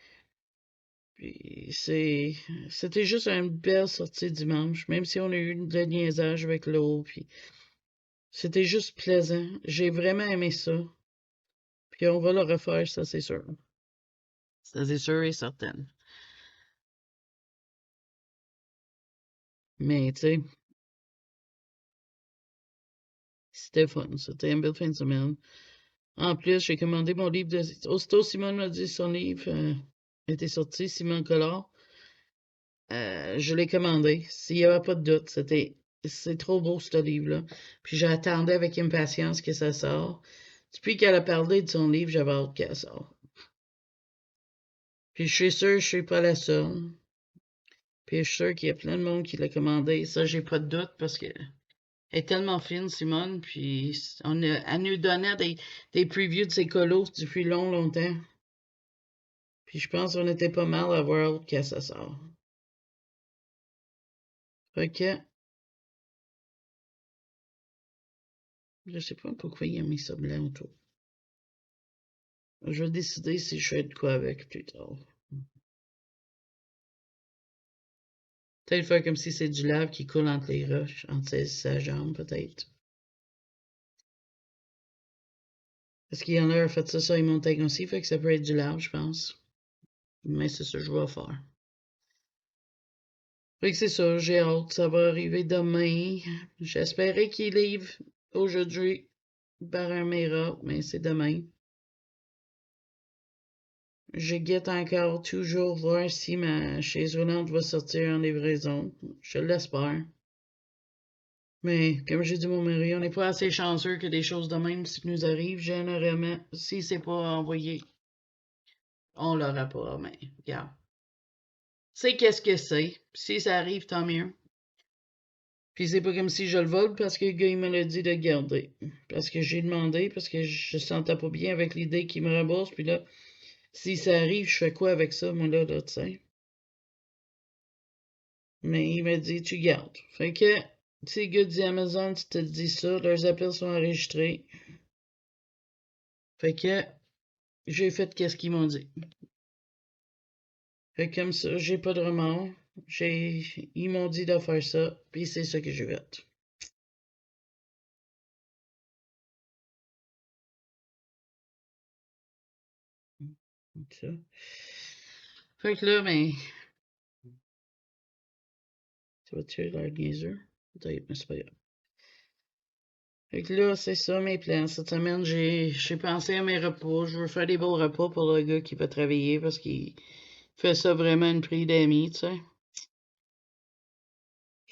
Puis c'était juste une belle sortie dimanche, même si on a eu de niaisage avec l'eau, puis c'était juste plaisant. J'ai vraiment aimé ça. Puis on va le refaire, ça c'est sûr. Ça c'est sûr et certain. Mais tu sais, c'était fun. C'était une belle fin de semaine. En plus, j'ai commandé mon livre de. Aussitôt Simone m'a dit son livre était sorti, Simone Collard. Je l'ai commandé. S'il n'y avait pas de doute, c'est trop beau ce livre-là. Puis j'attendais avec impatience que ça sorte. Depuis qu'elle a parlé de son livre, j'avais hâte qu'elle sorte. Puis je suis sûr que je suis pas la seule. Puis je suis sûr qu'il y a plein de monde qui l'a commandé. Ça, j'ai pas de doute parce que elle est tellement fine, Simone. Puis elle nous donnait des previews de ses colos depuis longtemps. Puis je pense qu'on était pas mal à voir hâte que ça sort. Fait que je sais pas pourquoi il a mis ça blanc autour. Je vais décider si je fais de quoi avec plus tard. Peut-être faire comme si c'est du lave qui coule entre les roches, entre sa jambe, peut-être. Parce qu'il y en a un fait ça sur les montagnes aussi, fait que ça peut être du lave, je pense. Mais c'est ça que je vais faire. Fait que c'est ça, j'ai hâte. Ça va arriver demain. J'espérais qu'il livre aujourd'hui par un miracle, mais c'est demain. Je guette encore toujours voir si ma chaise roulante va sortir en livraison. Je l'espère. Mais comme j'ai dit à mon mari, on n'est pas assez chanceux que des choses de même si nous arrivent. Généralement, si c'est pas envoyé, on l'aura pas. Mais regarde. C'est qu'est-ce que c'est. Si ça arrive, tant mieux. Puis c'est pas comme si je le vole parce que le gars il me l'a dit de garder. Parce que j'ai demandé, parce que je sentais pas bien avec l'idée qu'il me rembourse. Puis là, si ça arrive, je fais quoi avec ça, moi là, tu sais. Mais il m'a dit, tu gardes. Fait que, si les gars d'Amazon, tu te dis ça, leurs appels sont enregistrés. Fait que, j'ai fait qu'est-ce qu'ils m'ont dit. Fait que comme ça, j'ai pas de remords. Ils m'ont dit de faire ça, puis c'est ça que j'ai fait. Ça. Fait que là, mais, ça va-tu l'air niaiseux? Peut-être, mais c'est pas grave. Fait que là, c'est ça mes plans. Cette semaine, j'ai pensé à mes repas. Je veux faire des beaux repas pour le gars qui va travailler parce qu'il fait ça vraiment une prix d'amis, tu sais.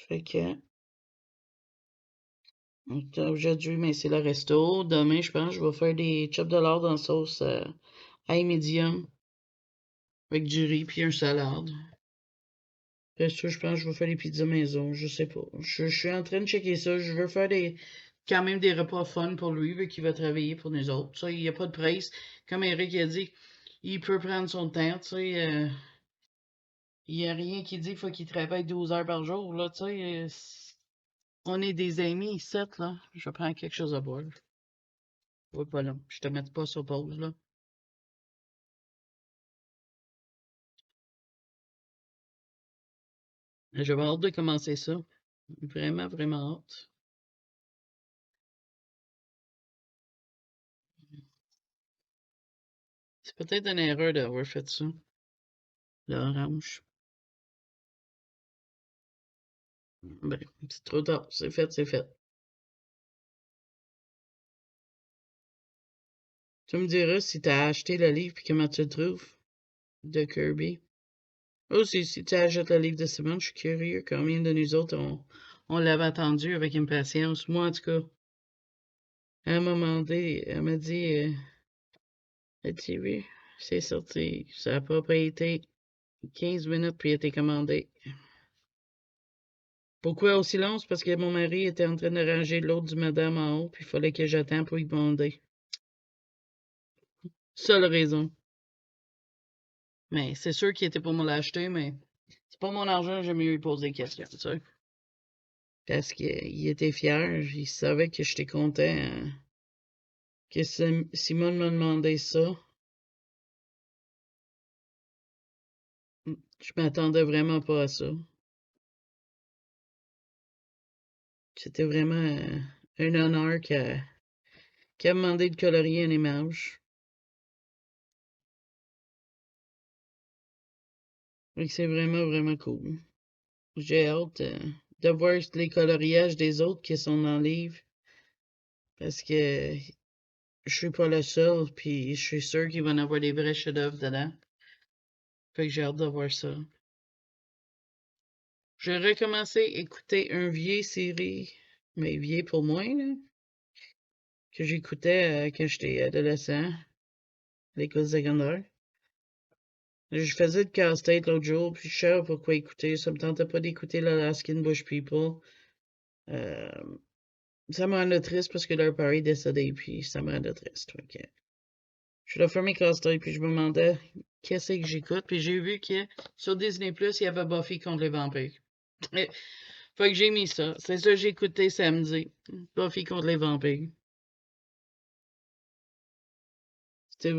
Fait que aujourd'hui, mais c'est le resto. Demain, je pense, je vais faire des chops de lard dans sauce ail medium avec du riz puis un salade. Après ça, je pense que je vais faire des pizzas maison. Je sais pas. Je suis en train de checker ça. Je veux faire quand même des repas fun pour lui, vu qu'il va travailler pour nous autres. Ça, il n'y a pas de presse. Comme Eric a dit, il peut prendre son temps. Tu sais, il n'y a rien qui dit qu'il faut qu'il travaille 12 heures par jour. Là, tu sais, on est des amis ici, là. Je prends quelque chose à boire. Oui, pas long. Je te mets pas sur pause, là. J'avais hâte de commencer ça. Vraiment, vraiment hâte. C'est peut-être une erreur d'avoir fait ça. L'orange. Ben, c'est trop tard. C'est fait, c'est fait. Tu me diras si t'as acheté le livre et comment tu le trouves de Kirby. Aussi, si tu achètes le livre de Simone, je suis curieux combien de nous autres on l'avait attendu avec impatience. Moi, en tout cas. À un moment donné, elle m'a dit, la TV, c'est sorti. Ça n'a pas été 15 minutes, puis il a été commandé. Pourquoi aussi long? C'est parce que mon mari était en train de ranger l'autre du madame en haut, puis il fallait que j'attende pour y demander. Seule raison. Mais c'est sûr qu'il était pour me l'acheter, mais c'est pas mon argent, j'ai mieux lui poser des questions, tu sais. Parce qu'il était fier, il savait que j'étais content que Simone m'a demandé ça. Je m'attendais vraiment pas à ça. C'était vraiment un honneur qu'elle m'a demandé de colorier une image. Et c'est vraiment, vraiment cool. J'ai hâte de voir les coloriages des autres qui sont dans le livre. Parce que je suis pas le seul, puis je suis sûr qu'il va y en avoir des vrais chefs-d'œuvre dedans. Fait que j'ai hâte de voir ça. J'ai recommencé à écouter un vieille série, mais vieille pour moi, là, que j'écoutais quand j'étais adolescent, à l'école secondaire. Je faisais le casse-tête l'autre jour, puis je savais pas quoi écouter. Ça me tentait pas d'écouter l'Alaskan Bush People. Euh, Ça me rendait triste parce que leur père est décédé, puis ça me rendait triste. Okay. Je l'ai fermé casse-tête, puis je me demandais qu'est-ce que j'écoute, puis j'ai vu que sur Disney+, il y avait Buffy contre les vampires. Fait que j'ai mis ça. C'est ça que j'ai écouté samedi. Buffy contre les vampires. C'était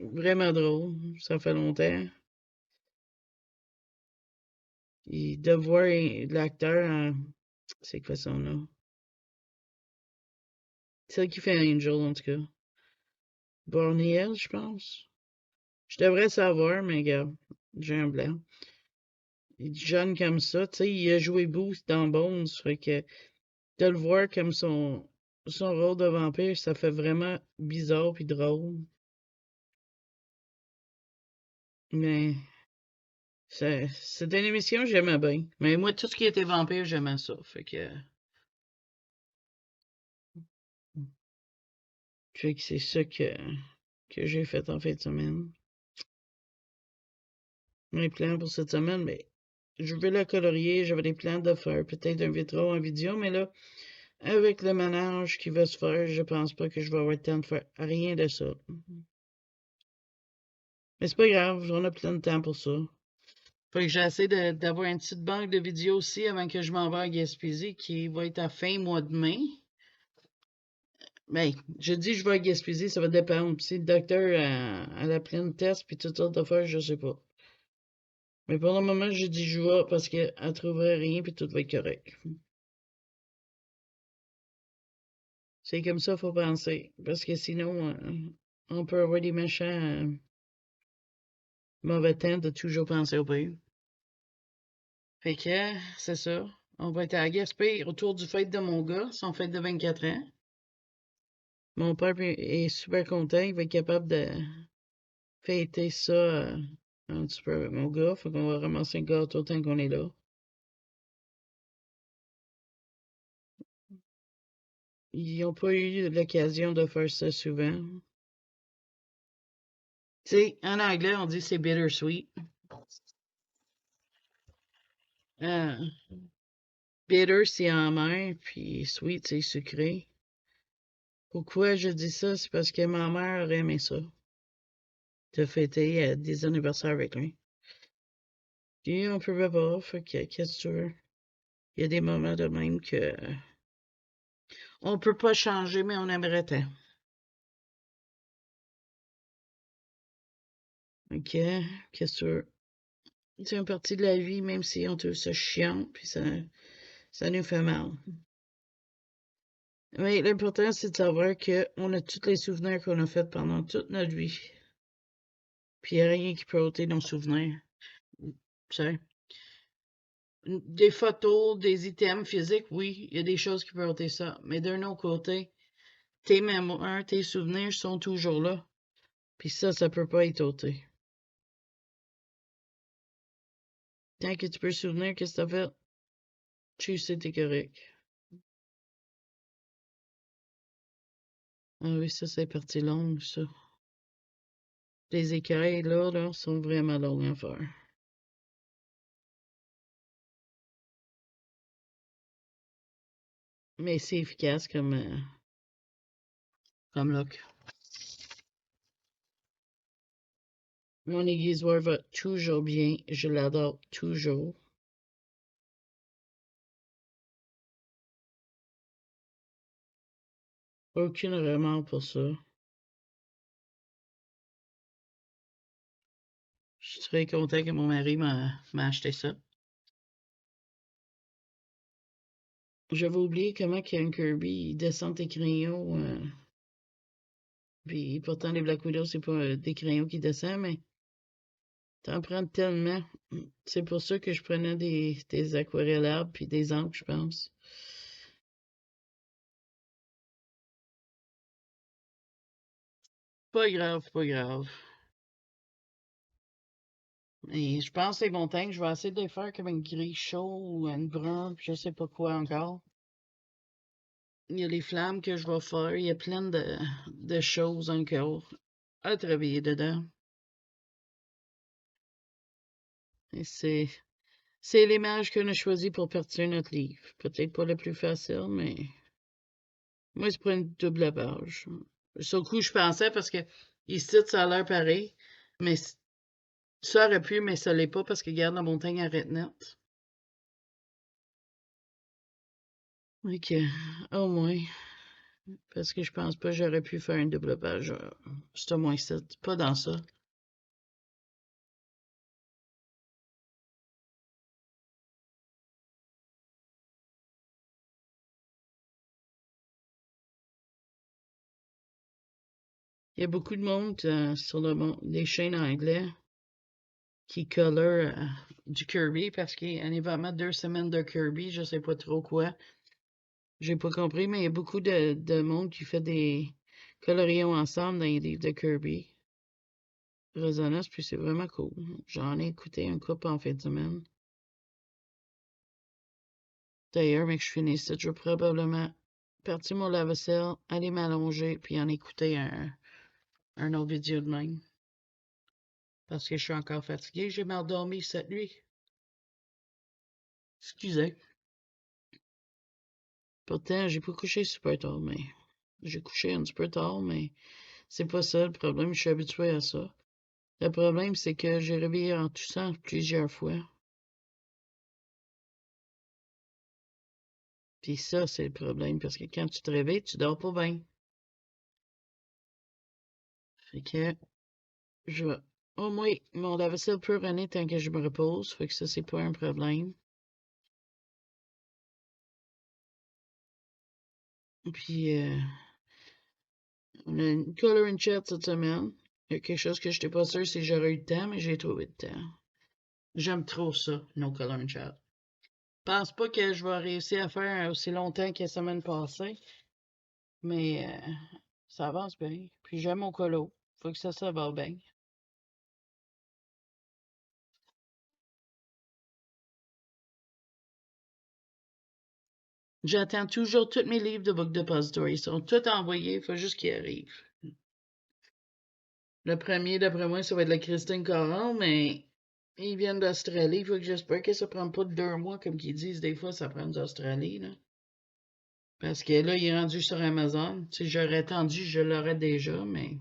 vraiment drôle. Ça fait longtemps. Et de voir l'acteur, c'est quoi son nom? Celle qui fait Angel, en tout cas. Bonnie Hill, je pense. Je devrais savoir, mais regarde, j'ai un blanc. Il est jeune comme ça, tu sais, il a joué Booth dans Bones, fait que de le voir comme son rôle de vampire, ça fait vraiment bizarre puis drôle. Mais c'était une émission que j'aimais bien. Mais moi, tout ce qui était vampire, j'aimais ça. Fait que c'est ça que j'ai fait en fin de semaine. Mes plans pour cette semaine, mais je vais la colorier. J'avais des plans de faire peut-être un vitro en vidéo, mais là, avec le ménage qui va se faire, je pense pas que je vais avoir le temps de faire rien de ça. Mais c'est pas grave, on a plein de temps pour ça. Fait que j'essaie d'avoir une petite banque de vidéos aussi avant que je m'en vais à Gaspésie, qui va être à fin mois de mai. Ben, je dis je vais à Gaspésie, ça va dépendre. Si le docteur a la pleine test puis toutes sortes d'affaires, je sais pas. Mais pour le moment, j'ai dit je vais parce qu'elle trouverait rien puis tout va être correct. C'est comme ça, faut penser. Parce que sinon, on peut avoir des méchants mauvais temps de toujours penser au pire. Fait que, c'est ça. On va être à Gaspé autour du fête de mon gars, son fête de 24 ans. Mon père est super content, il va être capable de fêter ça un petit peu avec mon gars. Fait qu'on va ramasser un gâteau tant qu'on est là. Ils n'ont pas eu l'occasion de faire ça souvent. Tu sais, en anglais, on dit c'est bittersweet. Euh, Bitter, c'est amer, puis sweet, c'est sucré. Pourquoi je dis ça? C'est parce que ma mère aurait aimé ça, de fêter des anniversaires avec lui. Puis on pouvait pas, fait que qu'est-ce que tu veux? Il y a des moments de même que on peut pas changer, mais on aimerait tant. OK, qu'est-ce que tu veux? C'est une partie de la vie, même si on trouve ça chiant, puis ça nous fait mal. Mais l'important, c'est de savoir qu'on a tous les souvenirs qu'on a faits pendant toute notre vie. Puis il n'y a rien qui peut ôter nos souvenirs. Tu sais? Des photos, des items physiques, oui, il y a des choses qui peuvent ôter ça. Mais d'un autre côté, tes mémoires, tes souvenirs sont toujours là. Puis ça peut pas être ôté. Tant que tu peux te souvenir qu'est-ce que t'as fait, tu sais t'es correct. Ah oui, ça, c'est partie longue, ça. Les écailles, là, sont vraiment longues à faire. Mais c'est efficace comme look. Mon aiguisoir va toujours bien. Je l'adore toujours. Aucune remords pour ça. Je suis très content que mon mari m'a acheté ça. J'avais oublié comment qu'un Kirby il descend tes crayons. Puis pourtant, les Black Widow, c'est pas des crayons qui descendent, mais t'en prends tellement. C'est pour ça que je prenais des aquarellables puis des encres, je pense. Pas grave, pas grave. Et je pense que les montagnes, je vais essayer de les faire comme un gris chaud ou un brun, puis je sais pas quoi encore. Il y a les flammes que je vais faire, il y a plein de choses encore à travailler dedans. Et c'est l'image qu'on a choisi pour partir notre livre. Peut-être pas le plus facile, mais moi, c'est pas une double page. Sur le coup, je pensais parce que ici, ça a l'air pareil, mais ça aurait pu, mais ça l'est pas parce que regarde, la montagne arrête net. Ok, au moins, parce que je pense pas que j'aurais pu faire une double page. C'est au moins ça, pas dans ça. Il y a beaucoup de monde sur les chaînes anglais qui colorent du Kirby parce qu'on va mettre 2 semaines de Kirby, je sais pas trop quoi. J'ai pas compris, mais il y a beaucoup de monde qui fait des colorions ensemble dans les livres de Kirby. Résonance, puis c'est vraiment cool. J'en ai écouté un couple en fin de semaine. D'ailleurs, mais que je finisse ça, je vais probablement partir mon lave-vaisselle, aller m'allonger, puis en écouter un autre vidéo de même. Parce que je suis encore fatiguée. J'ai mal dormi cette nuit. Excusez. Pourtant, j'ai pas couché super tard, mais j'ai couché un petit peu tard, mais c'est pas ça le problème. Je suis habitué à ça. Le problème, c'est que j'ai réveillé en toussant plusieurs fois. Puis ça, c'est le problème, parce que quand tu te réveilles, tu dors pas bien. Fait que je vais au moins mon lave-vaisselle peut runner tant que je me repose. Fait que ça, c'est pas un problème. Puis on a une color and chat cette semaine. Il y a quelque chose que je n'étais pas sûr si j'aurais eu le temps, mais j'ai trouvé le temps. J'aime trop ça, nos color and chat. Je pense pas que je vais réussir à faire aussi longtemps que la semaine passée, mais ça avance bien. Puis j'aime mon colo. Faut que ça va bien. J'attends toujours tous mes livres de Book Depository. Ils sont tous envoyés, il faut juste qu'ils arrivent. Le premier, d'après moi, ça va être la Christine Coran, mais ils viennent d'Australie. Il faut que j'espère que ça prend pas 2 mois, comme qu'ils disent. Des fois, ça prend d'Australie, là. Parce que là, il est rendu sur Amazon. Si j'aurais attendu, je l'aurais déjà, mais...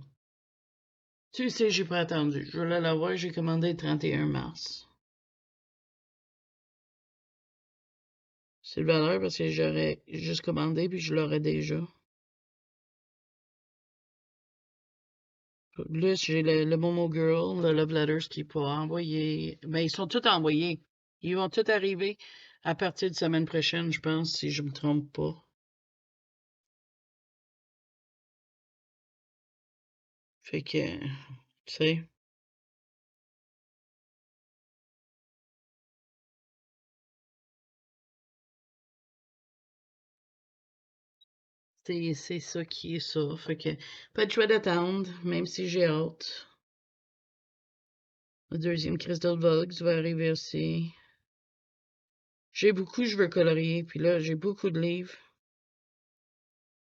Tu sais, j'ai pas attendu. Je voulais l'avoir, j'ai commandé le 31 mars. C'est le valeur parce que j'aurais juste commandé puis je l'aurais déjà. Là, j'ai le Momo Girl, le Love Letters qui n'est pas envoyé. Mais ils sont tous envoyés. Ils vont tous arriver à partir de semaine prochaine, je pense, si je me trompe pas. Fait que, tu sais, c'est ça qui est ça. Fait que, pas de choix d'attendre, même si j'ai hâte. Le deuxième Crystal Vogue va arriver aussi. J'ai beaucoup, je veux colorier. Puis là, j'ai beaucoup de livres.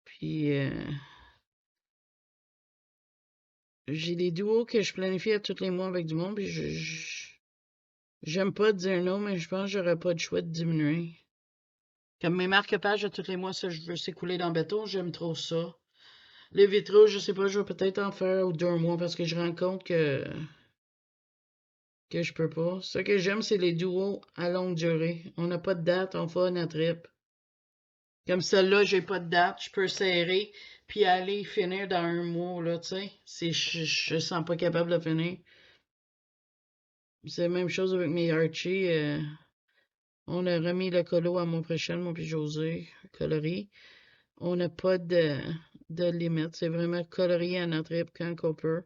Puis, j'ai des duos que je planifie à tous les mois avec du monde, puis j'aime pas dire non, mais je pense que j'aurais pas de choix de diminuer. Comme mes marque-pages à tous les mois, ça, je veux s'écouler dans le béton, j'aime trop ça. Les vitraux, je sais pas, je vais peut-être en faire ou 2 mois parce que je rends compte que je peux pas. Ce que j'aime, c'est les duos à longue durée. On n'a pas de date, on fait notre trip. Comme celle-là, j'ai pas de date, je peux serrer, puis aller finir dans 1 mois, là, tu sais. Je sens pas capable de finir. C'est la même chose avec mes Archie. On a remis le colo à mon prochain, moi puis José, coloris. On n'a pas de limite. C'est vraiment colorier à notre trip quand on peut.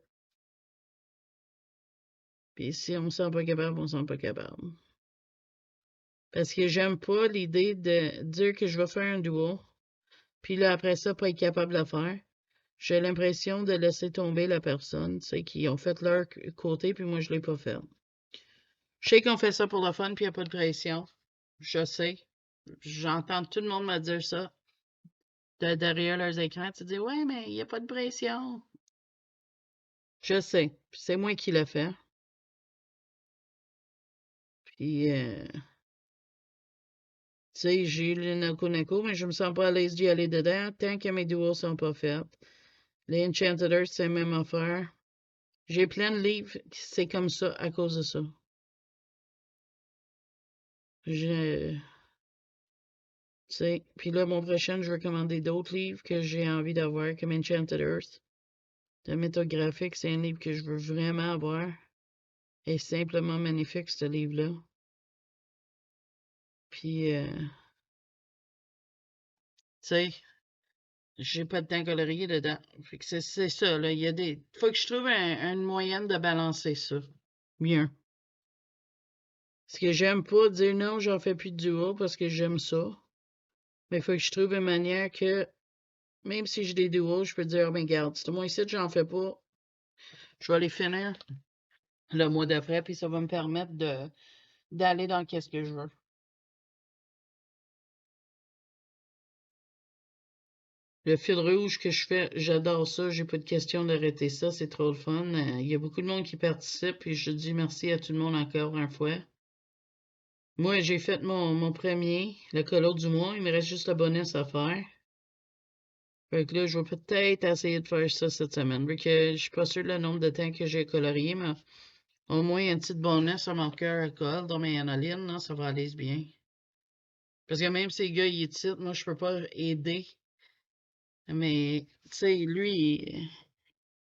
Puis si on ne sent pas capable, on ne sent pas capable. Parce que j'aime pas l'idée de dire que je vais faire un duo, puis là, après ça, pas être capable de le faire. J'ai l'impression de laisser tomber la personne, tu sais, qui ont fait leur côté, puis moi, je l'ai pas fait. Je sais qu'on fait ça pour le fun, puis il n'y a pas de pression. Je sais. J'entends tout le monde me dire ça. Derrière leurs écrans, tu dis, ouais, mais il n'y a pas de pression. Je sais. C'est moi qui l'ai fait. Puis, tu sais, j'ai eu le Naku mais je me sens pas à l'aise d'y aller dedans tant que mes duos sont pas faits. Les Enchanted Earth, c'est la même affaire. J'ai plein de livres, c'est comme ça à cause de ça. Je, tu sais, puis là, mon prochain, je vais commander d'autres livres que j'ai envie d'avoir, comme Enchanted Earth. Le métographique, c'est un livre que je veux vraiment avoir. Et simplement magnifique, ce livre-là. Puis, tu sais, j'ai pas de temps colorier dedans. Fait que c'est ça, là. Il y a des. Faut que je trouve une moyenne de balancer ça. Mieux. Parce que j'aime pas dire non, j'en fais plus de duo parce que j'aime ça. Mais il faut que je trouve une manière que, même si j'ai des duos, je peux dire, oh, ben garde, c'est moi ici, j'en fais pas. Je vais les finir le mois d'après, puis ça va me permettre d'aller dans qu'est-ce que je veux. Le fil rouge que je fais, j'adore ça. J'ai pas de question d'arrêter ça. C'est trop le fun. Il y a beaucoup de monde qui participe et je dis merci à tout le monde encore une fois. Moi, j'ai fait mon premier, le colo du mois. Il me reste juste le bonus à faire. Fait que là, je vais peut-être essayer de faire ça cette semaine. Vu que je suis pas sûr le nombre de temps que j'ai colorié, mais au moins un petit bonus à mon cœur à colle dans mes analynes, là, ça va aller bien. Parce que même si le gars, il est titre, moi, je peux pas aider. Mais, tu sais, lui,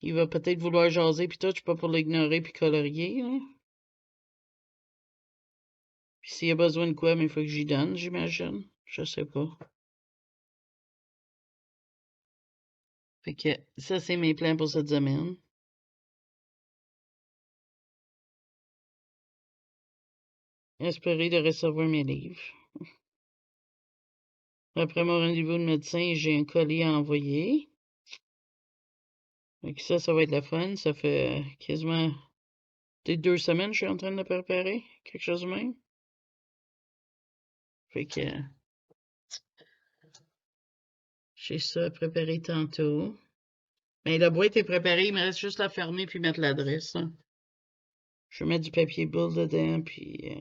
il va peut-être vouloir jaser, puis toi, je suis pas pour l'ignorer puis colorier, là. Puis s'il y a besoin de quoi, mais il faut que j'y donne, j'imagine. Je sais pas. Fait que ça, c'est mes plans pour cette semaine. Espérer de recevoir mes livres. Après mon rendez-vous de médecin, j'ai un colis à envoyer. Fait que ça va être la fun. Ça fait quasiment peut-être 2 semaines que je suis en train de le préparer. Quelque chose de même. Fait que j'ai ça à préparer tantôt. Mais la boîte est préparée, il me reste juste à fermer puis mettre l'adresse, hein. Je vais mettre du papier boule dedans, puis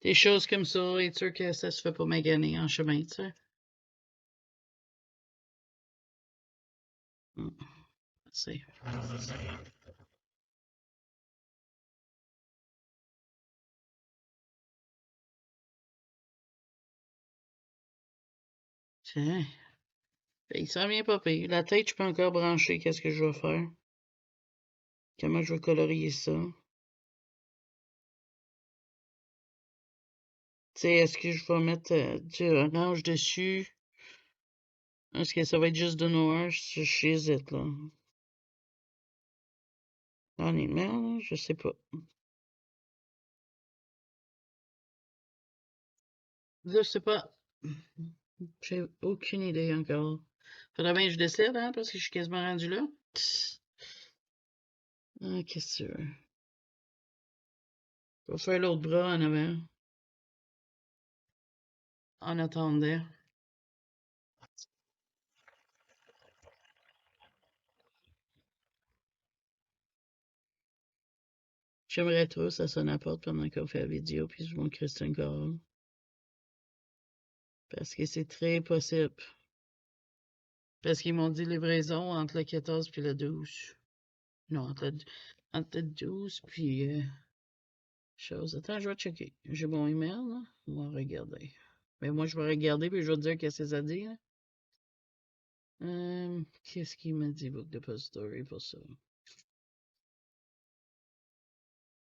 des choses comme ça, être sûr que ça se fait pas maganer en chemin, tu sais. Hum, c'est. Tiens, il s'en vient pas pire. La tête, je peux encore brancher. Qu'est-ce que je vais faire? Comment je vais colorier ça? Tu sais, est-ce que je vais mettre du orange dessus? Est-ce que ça va être juste de noir? J'hésite, là. Honnêtement, là, je sais pas. Je sais pas. J'ai aucune idée encore. Faudrait bien que je décide, hein, parce que je suis quasiment rendu là. Ah, qu'est-ce que tu veux? Je vais faire l'autre bras en avant. En attendant. J'aimerais trop ça sonne à la porte pendant qu'on fait la vidéo, puis je montre Christian Caron. Parce que c'est très possible. Parce qu'ils m'ont dit livraison entre le 14 puis le 12. Non, entre le 12 puis chose. Attends, je vais checker. J'ai mon email, là. On va regarder. Mais moi, je vais regarder, puis je vais te dire qu'est-ce que ça dit, là. Qu'est-ce qu'il m'a dit, Book Depository, pour ça?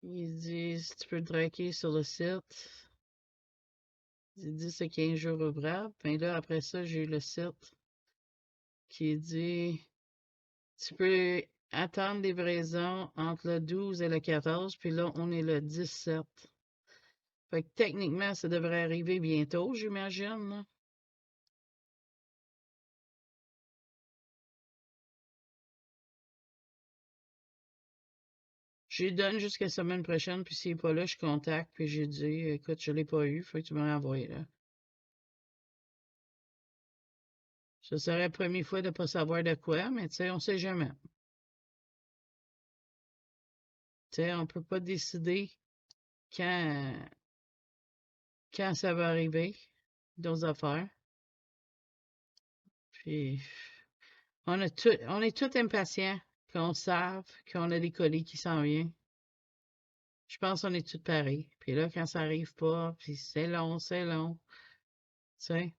Ils disent, tu peux le traquer sur le site. Ils disent c'est 15 jours ouvrables. Mais là, après ça, j'ai le site qui dit, tu peux attendre livraison entre le 12 et le 14, puis là, on est le 17. Fait que techniquement, ça devrait arriver bientôt, j'imagine, là. Je lui donne jusqu'à la semaine prochaine, puis s'il n'est pas là, je contacte, puis j'ai dit, écoute, je l'ai pas eu, faut que tu me l'envoies, là. Ce serait la première fois de ne pas savoir de quoi, mais tu sais, on sait jamais. Tu sais, on peut pas décider quand, quand ça va arriver, nos affaires. Puis, on est tous impatients qu'on sache qu'on a des colis qui s'en viennent. Je pense qu'on est tous pareils. Puis là, quand ça arrive pas, puis c'est long, tu sais.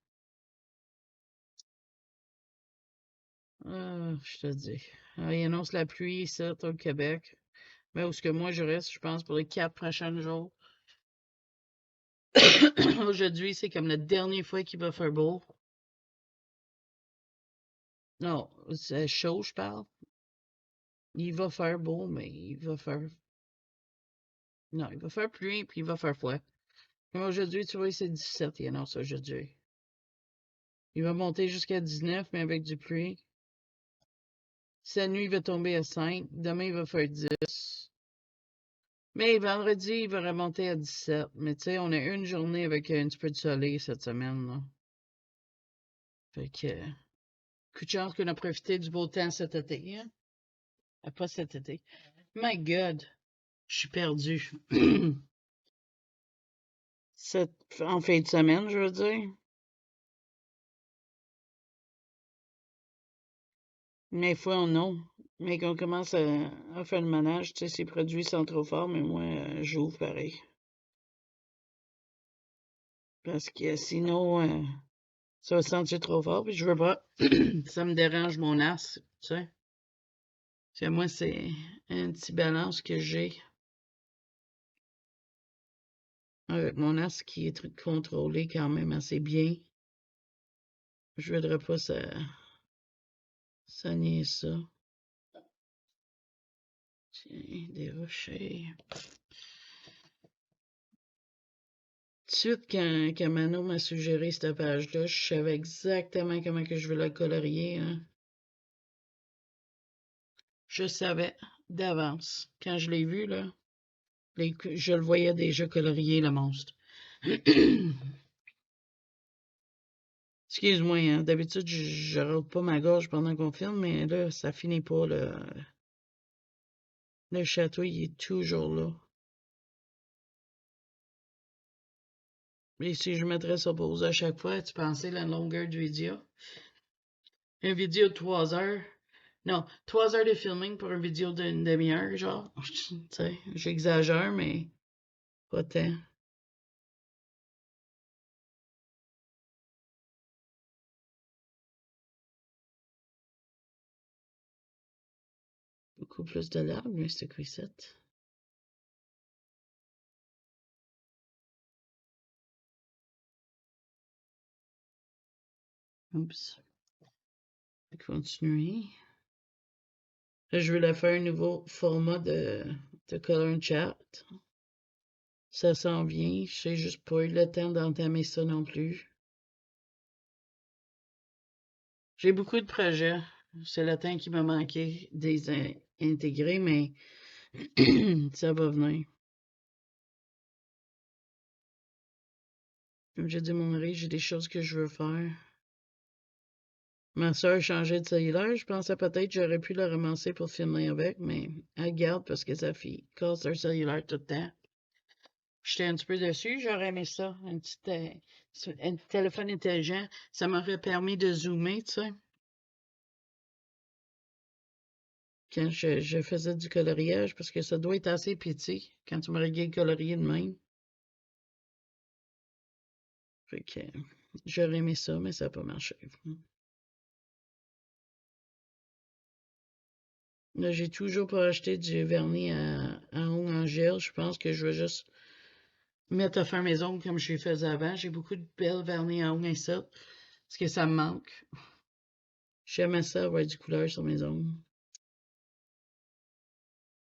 Je te dis. Il annonce la pluie ici, au Québec. Mais où est-ce que moi je reste, je pense, pour les 4 prochains jours. Aujourd'hui, c'est comme la dernière fois qu'il va faire beau. Non, c'est chaud, je parle. Il va faire beau, mais il va faire... Non, il va faire pluie, puis il va faire froid. Comme aujourd'hui, tu vois, c'est 17, il annonce aujourd'hui. Il va monter jusqu'à 19, mais avec du pluie. Sa nuit, il va tomber à 5. Demain, il va faire 10. Mais vendredi, il va remonter à 17. Mais tu sais, on a une journée avec un petit peu de soleil cette semaine, là. Fait que... coup de chance qu'on a profité du beau temps cet été, hein? Pas cet été. My God! Je suis perdu. En fin de semaine, je veux dire. Mais fois, non. Mais qu'on commence à faire le ménage, tu sais, ces produits sont trop forts, mais moi, j'ouvre pareil. Parce que sinon, ça va se sentir trop fort, puis je veux pas. Ça me dérange mon as, tu sais. Parce que moi, c'est un petit balance que j'ai avec mon as qui est contrôlé quand même assez bien. Je voudrais pas ça niaise ça. Tiens, des rochers. Tout de suite, quand Mano m'a suggéré cette page-là, je savais exactement comment que je veux la colorier, hein. Je savais d'avance. Quand je l'ai vu, là, je le voyais déjà colorier, le monstre. Excuse-moi, hein, d'habitude, je rôde pas ma gorge pendant qu'on filme, mais là, ça finit pas, le château, il est toujours là. Et si je mettrais ça pause à chaque fois, tu pensais la longueur du vidéo? Une vidéo de 3 heures? Non, 3 heures de filming pour une vidéo d'une demi-heure, genre. Tu sais, j'exagère, mais pas tant. Beaucoup plus de larmes, mais c'est quoi ça? Oups. Je vais continuer. Là, je vais la faire un nouveau format de color chat. Ça s'en vient. Je sais juste pas eu le temps d'entamer ça non plus. J'ai beaucoup de projets. C'est le temps qui m'a manqué des intégrer, mais ça va venir. Comme j'ai dit à mon mari, j'ai des choses que je veux faire. Ma soeur a changé de cellulaire. Je pensais peut-être que j'aurais pu le ramasser pour filmer avec, mais elle garde parce que sa fille casse leur cellulaire tout le temps. J'étais un petit peu dessus. J'aurais aimé ça. Un petit téléphone intelligent. Ça m'aurait permis de zoomer, tu sais. Quand je faisais du coloriage, parce que ça doit être assez petit quand tu me regardes colorier de même. Fait que j'aurais aimé ça, mais ça n'a pas marché. Là, j'ai toujours pas acheté du vernis à ongles en gel. Je pense que je vais juste mettre à faire mes ongles comme je les faisais avant. J'ai beaucoup de belles vernis à ongles insectes, parce que ça me manque. J'aimais ça, avoir du couleur sur mes ongles.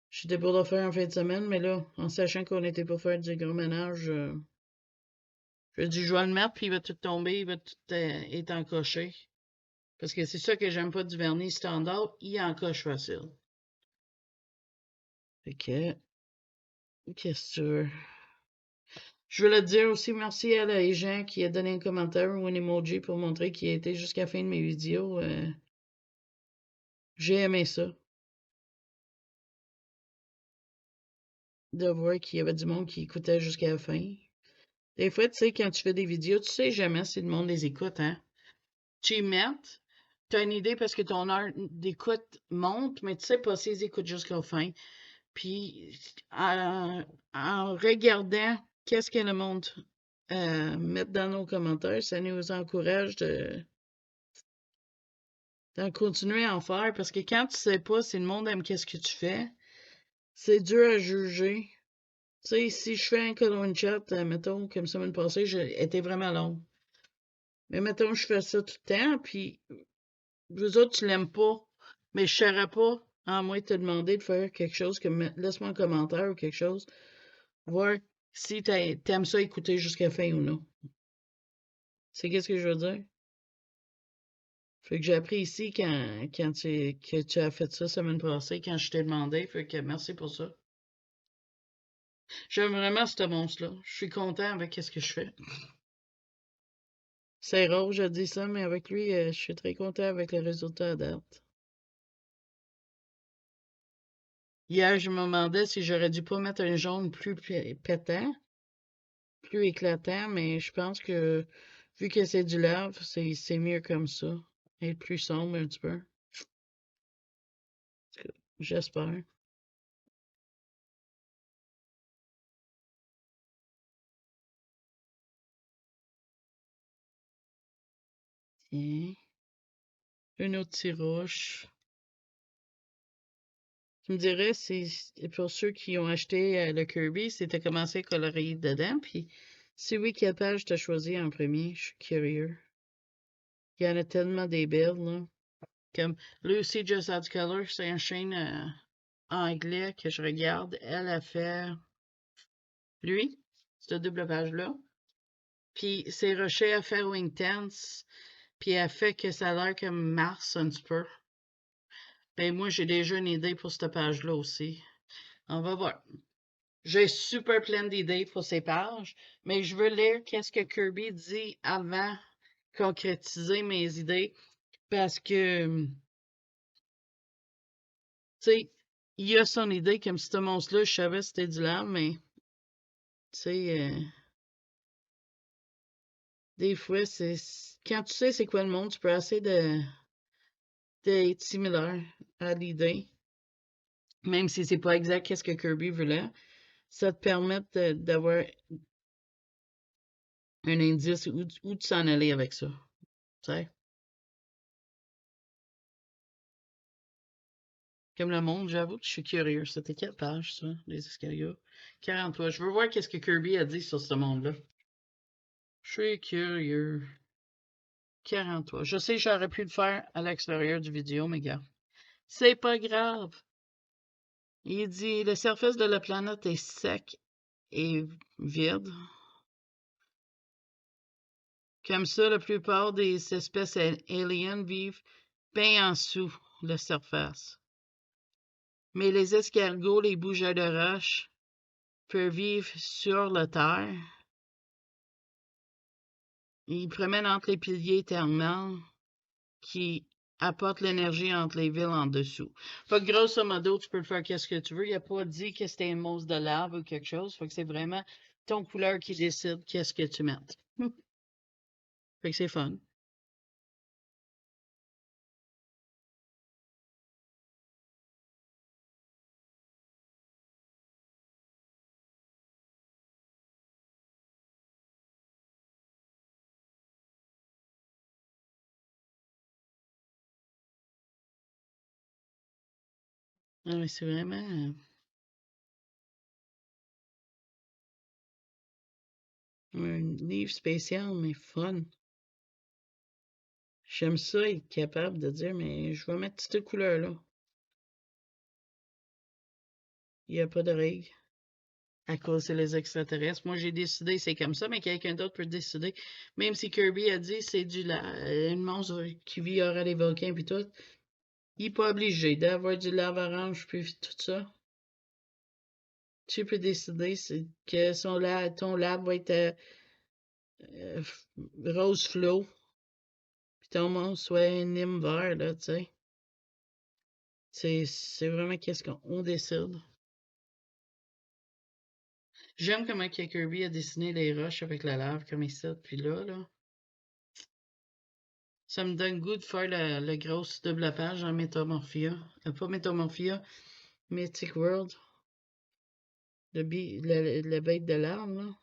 J'étais pour le faire en fin de semaine, mais là, en sachant qu'on était pour faire du gros ménage, je dis je vais le mettre, puis il va tout tomber, il va tout être encoché. Parce que c'est ça que j'aime pas du vernis standard, il encoche facile. Fait que, qu'est-ce que tu veux? Je veux le dire aussi, merci à les gens qui a donné un commentaire ou un emoji pour montrer qu'il a été jusqu'à la fin de mes vidéos. J'ai aimé ça. De voir qu'il y avait du monde qui écoutait jusqu'à la fin. Des fois, tu sais, quand tu fais des vidéos, tu sais jamais si le monde les écoute, hein. Tu y mets, tu as une idée parce que ton heure d'écoute monte, mais tu sais pas s'ils écoutent jusqu'à la fin. Puis, en regardant qu'est-ce que le monde met dans nos commentaires, ça nous encourage d'en continuer à en faire. Parce que quand tu sais pas si le monde aime qu'est-ce que tu fais, c'est dur à juger. Tu sais, si je fais un coloring chat, mettons, comme semaine passée, était vraiment long. Mais mettons, je fais ça tout le temps, puis vous autres, tu l'aimes pas. Mais je saurais pas, à moins de te demander de faire quelque chose, comme laisse-moi un commentaire ou quelque chose, voir si t'aimes ça écouter jusqu'à la fin ou non. C'est qu'est-ce que je veux dire? Fait que j'ai appris ici que tu as fait ça semaine passée, quand je t'ai demandé. Fait que merci pour ça. J'aime vraiment ce monstre-là. Je suis content avec ce que je fais. C'est rare, je dis ça, mais avec lui, je suis très content avec le résultat à date. Hier, je me demandais si j'aurais dû pas mettre un jaune plus pétant, plus éclatant, mais je pense que vu que c'est du lave, c'est mieux comme ça. Et plus sombre un petit peu. J'espère. Tiens. Une autre tiroche. Tu me dirais, c'est pour ceux qui ont acheté le Kirby, c'était commencé à colorier dedans, puis si oui, quelle page t'as choisi en premier? Je suis curieux. Il y en a tellement des belles, là. Comme Lucy Just Adds Color, c'est une chaîne anglais que je regarde. Elle a fait lui, cette double page-là. Puis ses rochers a fait Wing Tense, puis elle fait que ça a l'air comme Mars un petit peu. Ben moi, j'ai déjà une idée pour cette page-là aussi. On va voir. J'ai super plein d'idées pour ces pages, mais je veux lire qu'est-ce que Kirby dit avant concrétiser mes idées parce que, tu sais, il a son idée comme si ce monstre-là, je savais que c'était du lave, mais, tu sais, des fois, c'est quand tu sais c'est quoi le monde, tu peux essayer d'être similaire à l'idée, même si c'est pas exact qu'est-ce que Kirby voulait. Ça te permet d'avoir un indice où tu s'en aller avec ça, tu sais. Comme le monde, j'avoue que je suis curieux. C'était quelle page, ça, les escaliers? 43. Je veux voir qu'est-ce que Kirby a dit sur ce monde-là. Je suis curieux. 43. Je sais que j'aurais pu le faire à l'extérieur du vidéo, mais gars. C'est pas grave. Il dit, le surface de la planète est sec et vide. Comme ça, la plupart des espèces aliens vivent bien en dessous de la surface. Mais les escargots, les bougeurs de roche, peuvent vivre sur la Terre. Ils promènent entre les piliers éternellement, qui apporte l'énergie entre les villes en dessous. Fait que grosso modo, tu peux le faire qu'est-ce que tu veux. Il n'a pas dit que c'était une mousse de lave ou quelque chose. Fait que c'est vraiment ton couleur qui décide qu'est-ce que tu mets. Fait que c'est fun. Ah, mais c'est vraiment un livre spécial, mais fun. J'aime ça être capable de dire, mais je vais mettre cette couleur-là. Il n'y a pas de règle. À cause c'est les extraterrestres. Moi, j'ai décidé, c'est comme ça, mais quelqu'un d'autre peut décider. Même si Kirby a dit c'est une monstre qui vit hors les volcans puis tout, il n'est pas obligé d'avoir du lave orange puis tout ça. Tu peux décider que ton lave va être euh, rose flow, puis ton monstre soit un nymphe vert, là, tu sais. C'est vraiment qu'est-ce qu'on décide. J'aime comment Kirby a dessiné les roches avec la lave comme ici, puis là. Ça me donne le goût de faire la grosse double page en Metamorphia. Pas Metamorphia, Mythic World. Le bête de l'arme, là.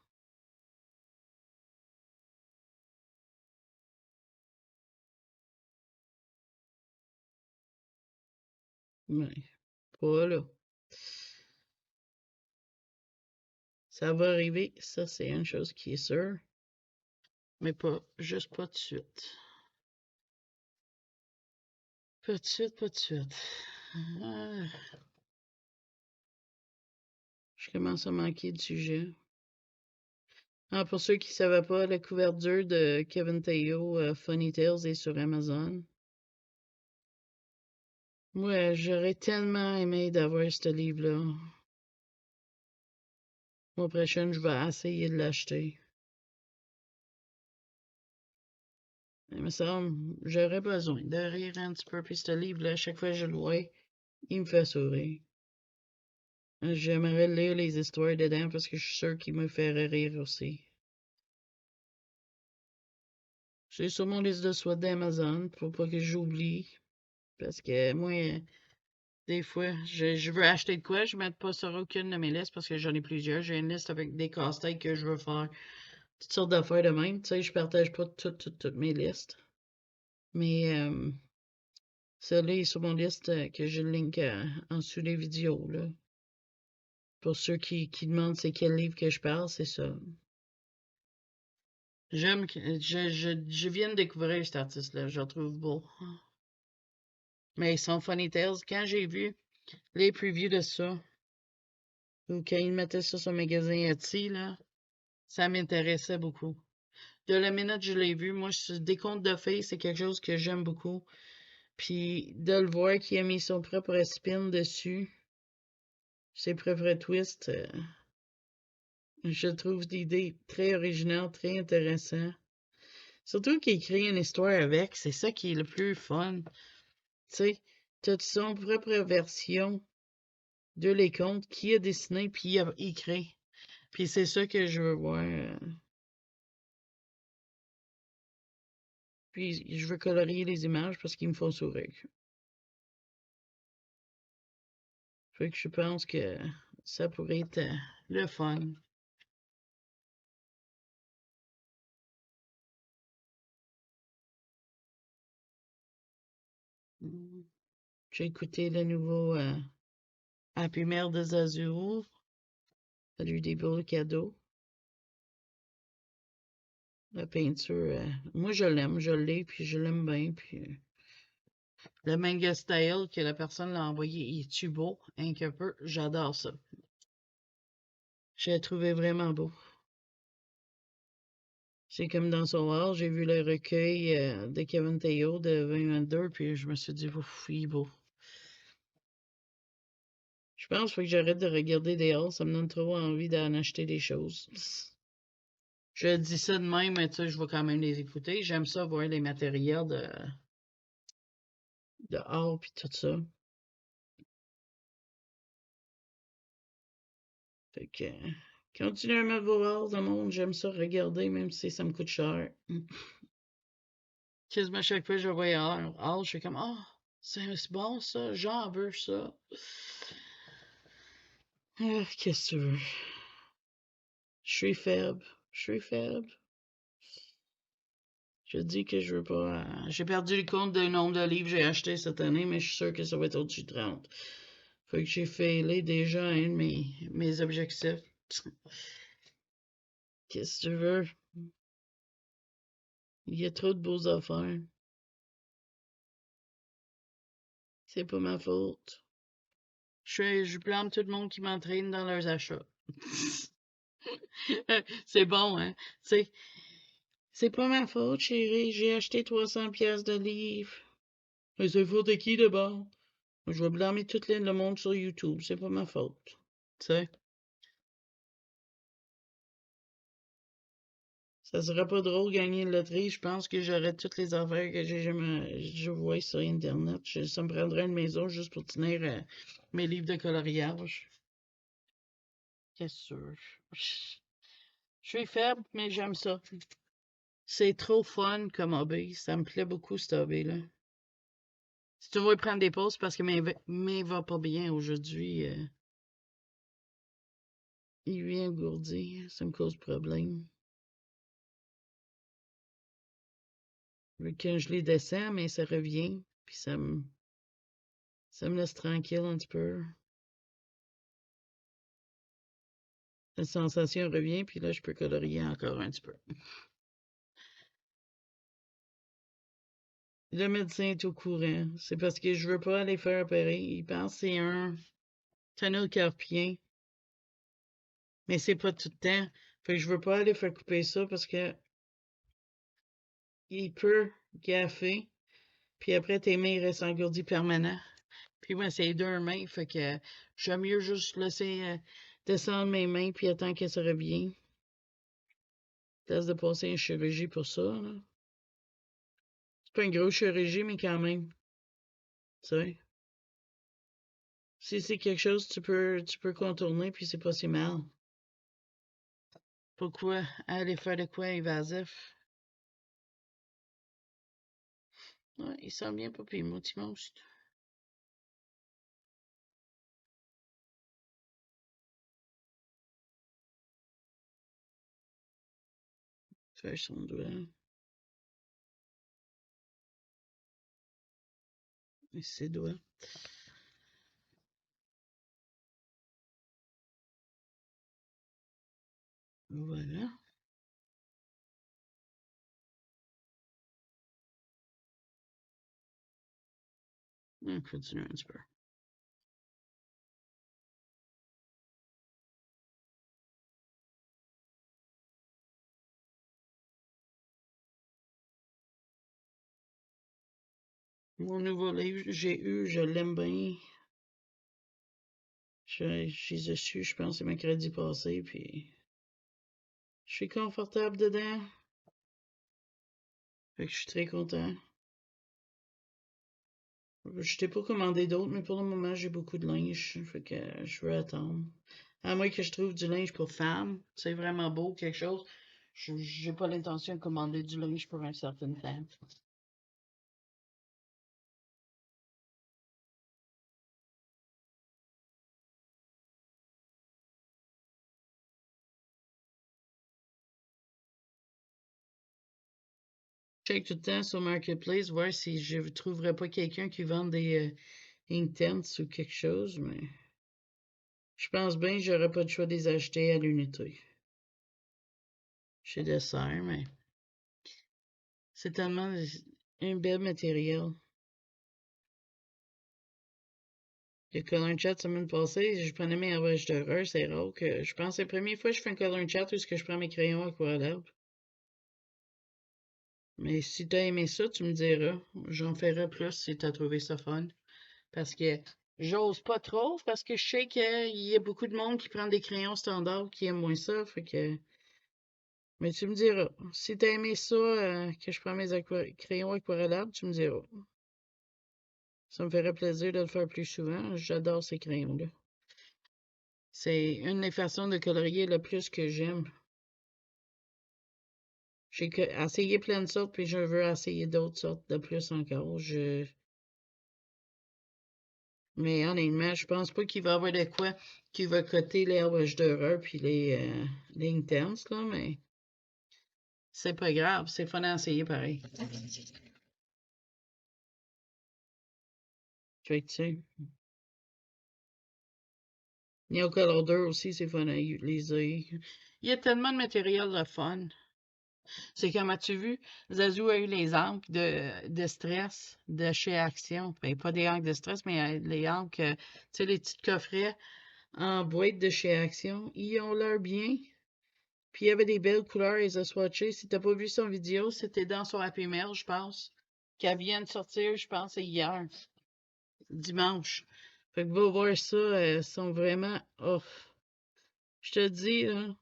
Mais, pas là. Ça va arriver, ça c'est une chose qui est sûre. Mais juste pas de suite. Pas de suite, pas de suite. Ah, je commence à manquer de sujet. Ah, pour ceux qui ne savaient pas, la couverture de Kevin Teo, Funny Tales est sur Amazon. Ouais, j'aurais tellement aimé d'avoir ce livre-là. Mois prochain, je vais essayer de l'acheter. Il me semble, j'aurais besoin de rire un petit peu, puis ce livre-là, à chaque fois que je le vois, il me fait sourire. J'aimerais lire les histoires dedans parce que je suis sûr qu'il me ferait rire aussi. C'est sur mon liste de souhaits d'Amazon pour pas que j'oublie. Parce que moi, des fois, je veux acheter de quoi, je ne mets pas sur aucune de mes listes parce que j'en ai plusieurs. J'ai une liste avec des casse-têtes que je veux faire. Toutes sortes d'affaires de même. Tu sais, je partage pas toutes mes listes. Mais celui-là est sur mon liste que je link en dessous des vidéos. Là. Pour ceux qui demandent c'est quel livre que je parle, c'est ça. J'aime que je viens de découvrir cet artiste-là, je le trouve beau. Mais son Funny Tales, quand j'ai vu les previews de ça, ou quand il mettait ça sur le magasin Etsy, là, ça m'intéressait beaucoup. De la minute que je l'ai vu, moi, des contes de fées, c'est quelque chose que j'aime beaucoup. Puis de le voir qu'il a mis son propre spin dessus, ses propres twists, je trouve l'idée très originale, très intéressante. Surtout qu'il crée une histoire avec, c'est ça qui est le plus fun. Tu sais, t'as son propre version de les contes qui a dessiné puis il a écrit. Puis c'est ça que je veux voir. Puis je veux colorier les images parce qu'ils me font sourire. Fait que je pense que ça pourrait être le fun. J'ai écouté le nouveau Happy Mail de Zazu. Ça lui des beaux cadeaux. La peinture, moi je l'aime, je l'ai, puis je l'aime bien. Puis le manga style que la personne l'a envoyé, il est-tu beau? Un peu, j'adore ça. J'ai trouvé vraiment beau. C'est comme dans son art, j'ai vu le recueil de Kevin Teo de 2022, puis je me suis dit, ouf, il est beau. Je pense qu'il faut que j'arrête de regarder des hauts, ça me donne trop envie d'en acheter des choses. Je dis ça de même, mais tu sais, je vais quand même les écouter. J'aime ça voir les matériels dehors puis tout ça. Fait que, continuez à mettre vos hauls, le monde, j'aime ça regarder, même si ça me coûte cher. Quasiment à chaque fois que je voyais un hall, je suis comme, ah, c'est bon ça, j'en veux ça. Ah, qu'est-ce que tu veux? Je suis faible, je suis faible. Je dis que je veux pas. J'ai perdu le compte du nombre de livres que j'ai acheté cette année, mais je suis sûr que ça va être au-dessus de 30. Fait que j'ai failé déjà un de mes objectifs. Qu'est-ce que tu veux? Il y a trop de beaux affaires. C'est pas ma faute. Je blâme tout le monde qui m'entraîne dans leurs achats. C'est bon, hein? C'est pas ma faute, chérie. J'ai acheté 300 pièces de livres. Mais c'est faute de qui, d'abord? Je vais blâmer tout le monde sur YouTube. C'est pas ma faute. Tu sais? Ça serait pas drôle gagner une loterie. Je pense que j'aurais toutes les affaires que j'ai jamais je vois sur Internet. Ça me prendrait une maison juste pour tenir mes livres de coloriage. Qu'est-ce que je suis faible, mais j'aime ça. C'est trop fun comme hobby. Ça me plaît beaucoup, ce hobby-là. Si tu veux prendre des pauses parce que mes va pas bien aujourd'hui, il vient gourdi. Ça me cause problème. Quand je les descends, mais ça revient. Puis ça me laisse tranquille un petit peu. La sensation revient, puis là, je peux colorier encore un petit peu. Le médecin est au courant. C'est parce que je veux pas aller faire opérer. Il pense que c'est un tonneau carpien. Mais c'est pas tout le temps. Fait que je veux pas aller faire couper ça parce que il peut gaffer. Puis après, tes mains restent engourdies permanent. Puis moi, c'est 2 mains. Fait que j'aime mieux juste laisser descendre mes mains puis attendre que ça revienne. Place de passer une chirurgie pour ça, là. C'est pas une grosse chirurgie, mais quand même. Tu sais. Si c'est quelque chose, tu peux contourner, puis c'est pas si mal. Pourquoi aller faire de quoi évasif? Ouais, il sent bien pas pis most. Faire son doigt. Et ses doigts. Voilà. On continue un petit peu. Mon nouveau livre, je l'aime bien. J'ai dessus, je pense, c'est mercredi passé, puis je suis confortable dedans. Fait que je suis très content. Je t'ai pas commandé d'autres, mais pour le moment, j'ai beaucoup de linge. Fait que je veux attendre. À moins que je trouve du linge pour femmes, c'est vraiment beau, quelque chose. J'ai pas l'intention de commander du linge pour un certain temps. Check tout le temps sur Marketplace, voir si je ne trouverais pas quelqu'un qui vend des Inktense ou quelque chose, mais je pense bien que j'aurais pas de choix de les acheter à l'unité. Chez Dessert, mais c'est tellement un bel matériel. Le color chat semaine passée, je prenais mes rouges d'horreur, c'est rare que je pense que c'est la première fois que je fais un color chat où je prends mes crayons aquarelles. Mais si t'as aimé ça, tu me diras. J'en ferai plus si t'as trouvé ça fun. Parce que j'ose pas trop, parce que je sais qu'il y a beaucoup de monde qui prend des crayons standards qui aiment moins ça. Fait que. Mais tu me diras. Si t'as aimé ça, que je prends mes crayons aquarellables, tu me diras. Ça me ferait plaisir de le faire plus souvent. J'adore ces crayons-là. C'est une des façons de colorier le plus que j'aime. J'ai essayé plein de sortes, puis je veux essayer d'autres sortes de plus encore. Mais honnêtement, je pense pas qu'il va y avoir de quoi qui va coter les rouges d'horreur puis les intenses, là, mais c'est pas grave, c'est fun à essayer pareil. Fait que, tu sais, Neo Color 2 aussi, c'est fun à utiliser. Il y a tellement de matériel de fun. C'est comme, as-tu vu, Zazu a eu les encres de stress de chez Action. Ben, pas des encres de stress, mais les encres, tu sais, les petits coffrets en boîte de chez Action. Ils ont l'air bien. Puis il y avait des belles couleurs, ils ont swatché. Si t'as pas vu son vidéo, c'était dans son Happy Mail, je pense. Qu'elle vient de sortir, je pense, c'est hier, dimanche. Fait que va voir ça, elles sont vraiment off. Je te dis, là,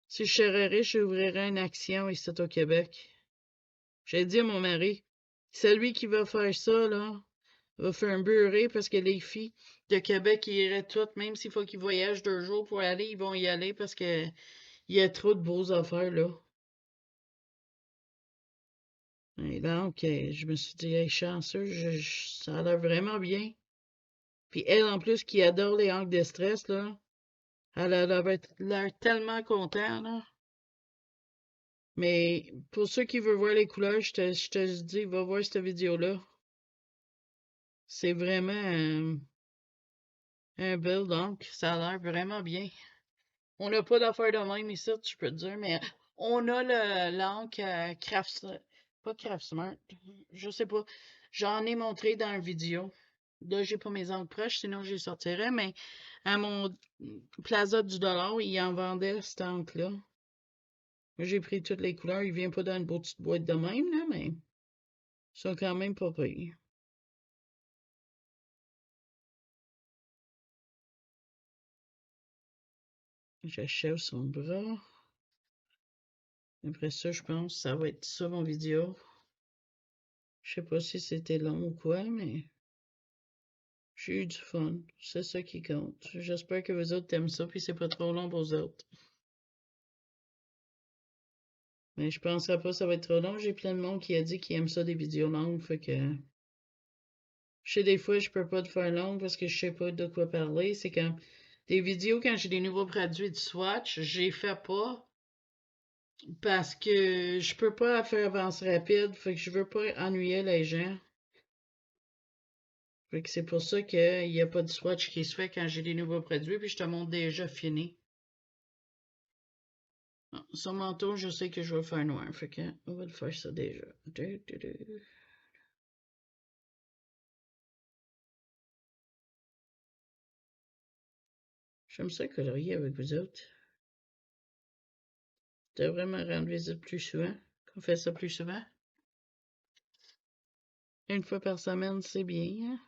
si je serais riche, j'ouvrirais une action ici au Québec. J'ai dit à mon mari, celui qui va faire ça, là, va faire un beurré parce que les filles de Québec, ils iraient toutes, même s'il faut qu'ils voyagent 2 jours pour aller, ils vont y aller parce que il y a trop de beaux affaires, là. Et donc, je me suis dit, hey, chanceux, ça a l'air vraiment bien. Puis elle, en plus, qui adore les angles de stress, là, elle a l'air tellement contente, là. Mais pour ceux qui veulent voir les couleurs, je te dis, va voir cette vidéo-là. C'est vraiment un build, donc ça a l'air vraiment bien. On n'a pas d'affaire de même ici, je peux te dire, mais on a l'encre pas Craft Smart, je sais pas. J'en ai montré dans une vidéo. Là, j'ai pas mes encres proches, sinon je les sortirais, mais à mon Plaza du Dollar, ils en vendaient cette encre-là. J'ai pris toutes les couleurs. Il vient pas dans une petite boîte de même, là, mais ils sont quand même pas pires. J'achève son bras. Après ça, je pense que ça va être ça mon vidéo. Je sais pas si c'était long ou quoi, mais j'ai eu du fun. C'est ça qui compte. J'espère que vous autres aiment ça, puis c'est pas trop long pour vous autres. Mais je penserais pas que ça va être trop long. J'ai plein de monde qui a dit qu'il aime ça des vidéos longues, fait que... Je sais des fois je peux pas te faire long parce que je sais pas de quoi parler. C'est comme des vidéos quand j'ai des nouveaux produits de Swatch, j'ai fait pas parce que je peux pas faire avance rapide, fait que je veux pas ennuyer les gens. Fait que c'est pour ça qu'il n'y a pas de swatch qui se fait quand j'ai des nouveaux produits, puis je te montre déjà fini. Son manteau, je sais que je vais faire noir, fait que on va le faire ça déjà. J'aime ça colorier avec vous autres. Tu devrais me rendre visite plus souvent, qu'on fait ça plus souvent. Une fois par semaine, c'est bien, hein?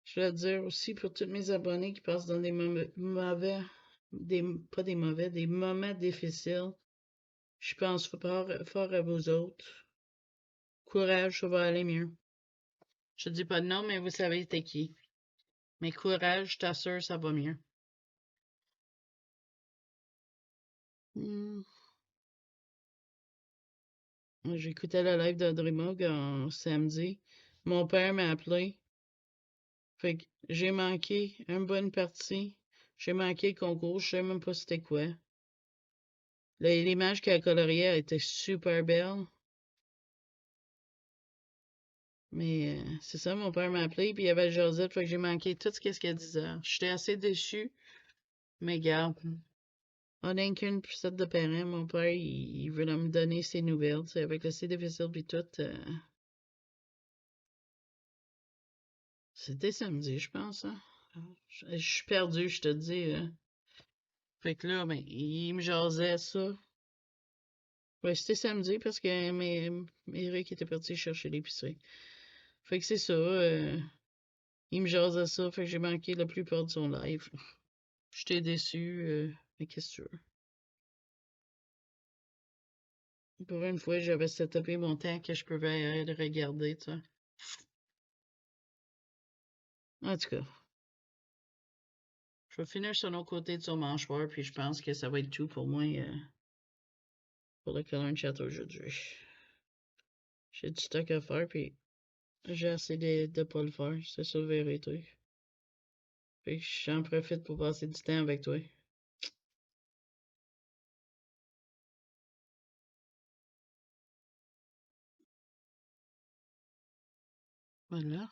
Je veux dire aussi pour tous mes abonnés qui passent dans des pas des mauvais, des moments difficiles. Je pense fort à vous autres. Courage, ça va aller mieux. Je dis pas de nom, mais vous savez t'es qui. Mais courage, je t'assure, ça va mieux. Hmm. J'écoutais le live de Dreamog en samedi. Mon père m'a appelé. Fait que j'ai manqué une bonne partie. J'ai manqué le concours, je sais même pas c'était quoi. L'image qu'elle coloriait était super belle. Mais c'est ça, mon père m'a appelé, puis il y avait Josette, fait que j'ai manqué tout ce qu'elle disait. J'étais assez déçue, mais garde. On n'a qu'une poussette de parents. Mon père, il veut me donner ses nouvelles, tu sais, avec le C difficile puis tout. C'était samedi, je pense, hein. Je suis perdu, je te dis. Fait que là, ben, il me jasait ça. Ouais, c'était samedi parce que Eric était parti chercher l'épicerie. Fait que c'est ça. Il me jasait ça, fait que j'ai manqué la plupart de son live. J'étais déçu, mais qu'est-ce que tu veux? Pour une fois, j'avais setupé mon temps que je pouvais le regarder, tu sais. En tout cas, je vais finir sur l'autre côté de son mâchoire, puis je pense que ça va être tout pour moi pour le colon de château aujourd'hui. J'ai du stock à faire, puis j'ai essayé de pas le faire. C'est ça, la vérité. Fait que j'en profite pour passer du temps avec toi. Voilà.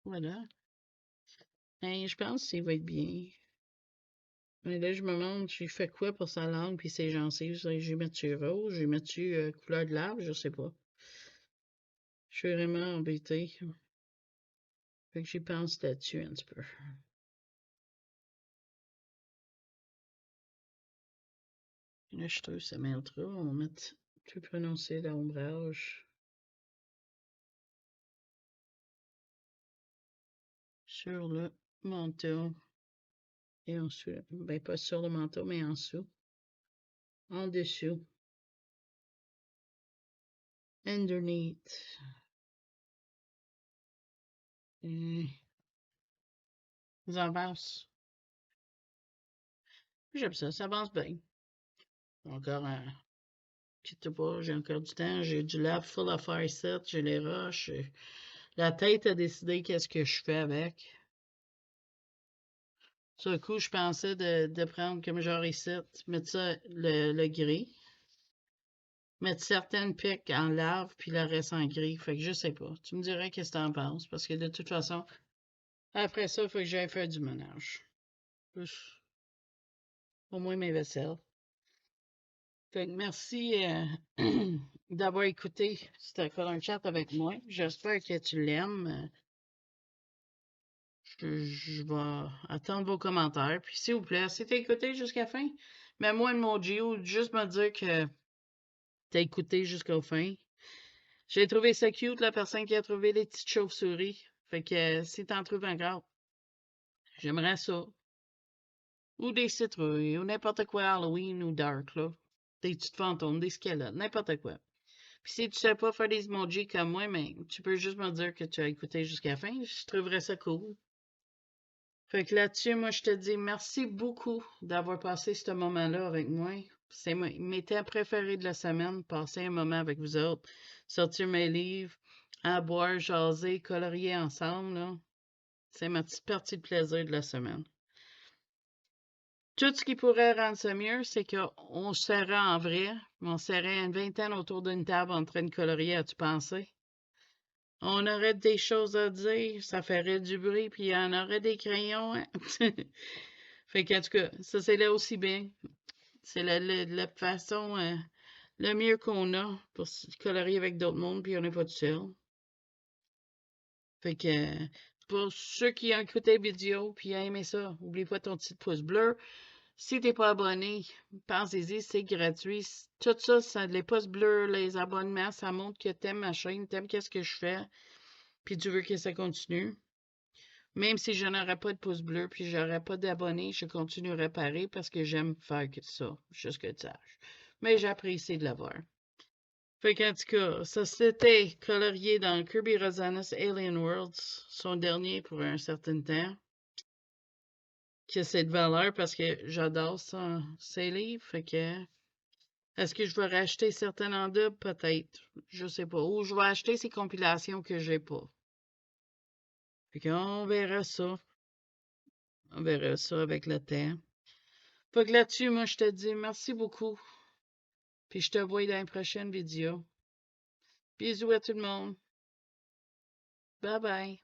Voilà. Ben, je pense qu'il va être bien. Mais là, je me demande, j'ai fait quoi pour sa langue puis ses gencives? J'ai mis-tu rose? J'ai mis-tu couleur de lave? Je sais pas. Je suis vraiment embêtée. Fait que j'y pense là-dessus un petit peu. Là, je trouve ça mêle trop. On va mettre plus prononcé l'ombrage sur le manteau. Et ensuite, ben pas sur le manteau, mais en dessous. En dessous. Underneath. Ça avance. J'aime ça, ça avance bien. Encore un. Quitte pas, j'ai encore du temps. J'ai du lab full à faire ici. J'ai les roches. La tête a décidé qu'est-ce que je fais avec. Sur le coup, je pensais de prendre comme genre ici, mettre ça le gris. Mettre certaines piques en lave, puis le reste en gris. Fait que je sais pas. Tu me dirais qu'est-ce que t'en penses. Parce que de toute façon, après ça, il faut que j'aille faire du ménage. Plus, au moins mes vaisselles. Fait que merci d'avoir écouté ce colon chat avec moi. J'espère que tu l'aimes. Je vais attendre vos commentaires. Puis s'il vous plaît, si t'as écouté jusqu'à la fin, mets-moi un emoji ou juste me dire que t'as écouté jusqu'à la fin. J'ai trouvé ça cute, la personne qui a trouvé les petites chauves-souris. Fait que si t'en trouves encore, j'aimerais ça. Ou des citrouilles, ou n'importe quoi Halloween ou dark, là. Des petites fantômes, des squelettes, n'importe quoi. Puis si tu sais pas faire des emojis comme moi, mais tu peux juste me dire que tu as écouté jusqu'à la fin. Je trouverais ça cool. Fait que là-dessus, moi, je te dis merci beaucoup d'avoir passé ce moment-là avec moi. C'est mes temps préférés de la semaine, passer un moment avec vous autres, sortir mes livres, à boire, jaser, colorier ensemble, là. C'est ma petite partie de plaisir de la semaine. Tout ce qui pourrait rendre ça mieux, c'est qu'on se serrait en vrai, on serait une vingtaine autour d'une table en train de colorier, as-tu pensé? On aurait des choses à dire, ça ferait du bruit, puis il y en aurait des crayons. Hein? Fait qu'en tout cas, ça c'est là aussi bien. C'est la façon, le mieux qu'on a pour se colorier avec d'autres mondes, puis on n'est pas tout seul. Fait que pour ceux qui ont écouté la vidéo, puis ont aimé ça, oublie pas ton petit pouce bleu. Si t'es pas abonné, pensez-y, c'est gratuit. Tout ça, les pouces bleus, les abonnements, ça montre que t'aimes ma chaîne, t'aimes qu'est-ce que je fais, puis tu veux que ça continue. Même si je n'aurais pas de pouce bleu, puis j'aurais pas d'abonnés, je continuerai pareil parce que j'aime faire ça, juste que tu saches. Mais j'apprécie de l'avoir. Fait qu'en tout cas, ça c'était colorié dans Kirby Rosanas Alien Worlds, son dernier pour un certain temps. Qui a cette valeur parce que j'adore ça, ces livres. Fait que est-ce que je vais racheter certaines en double? Peut-être. Je sais pas. Ou je vais acheter ces compilations que j'ai pas. Fait qu'on verra ça. On verra ça avec le temps. Fait que là-dessus, moi, je te dis merci beaucoup. Puis je te vois dans une prochaine vidéo. Bisous à tout le monde. Bye bye.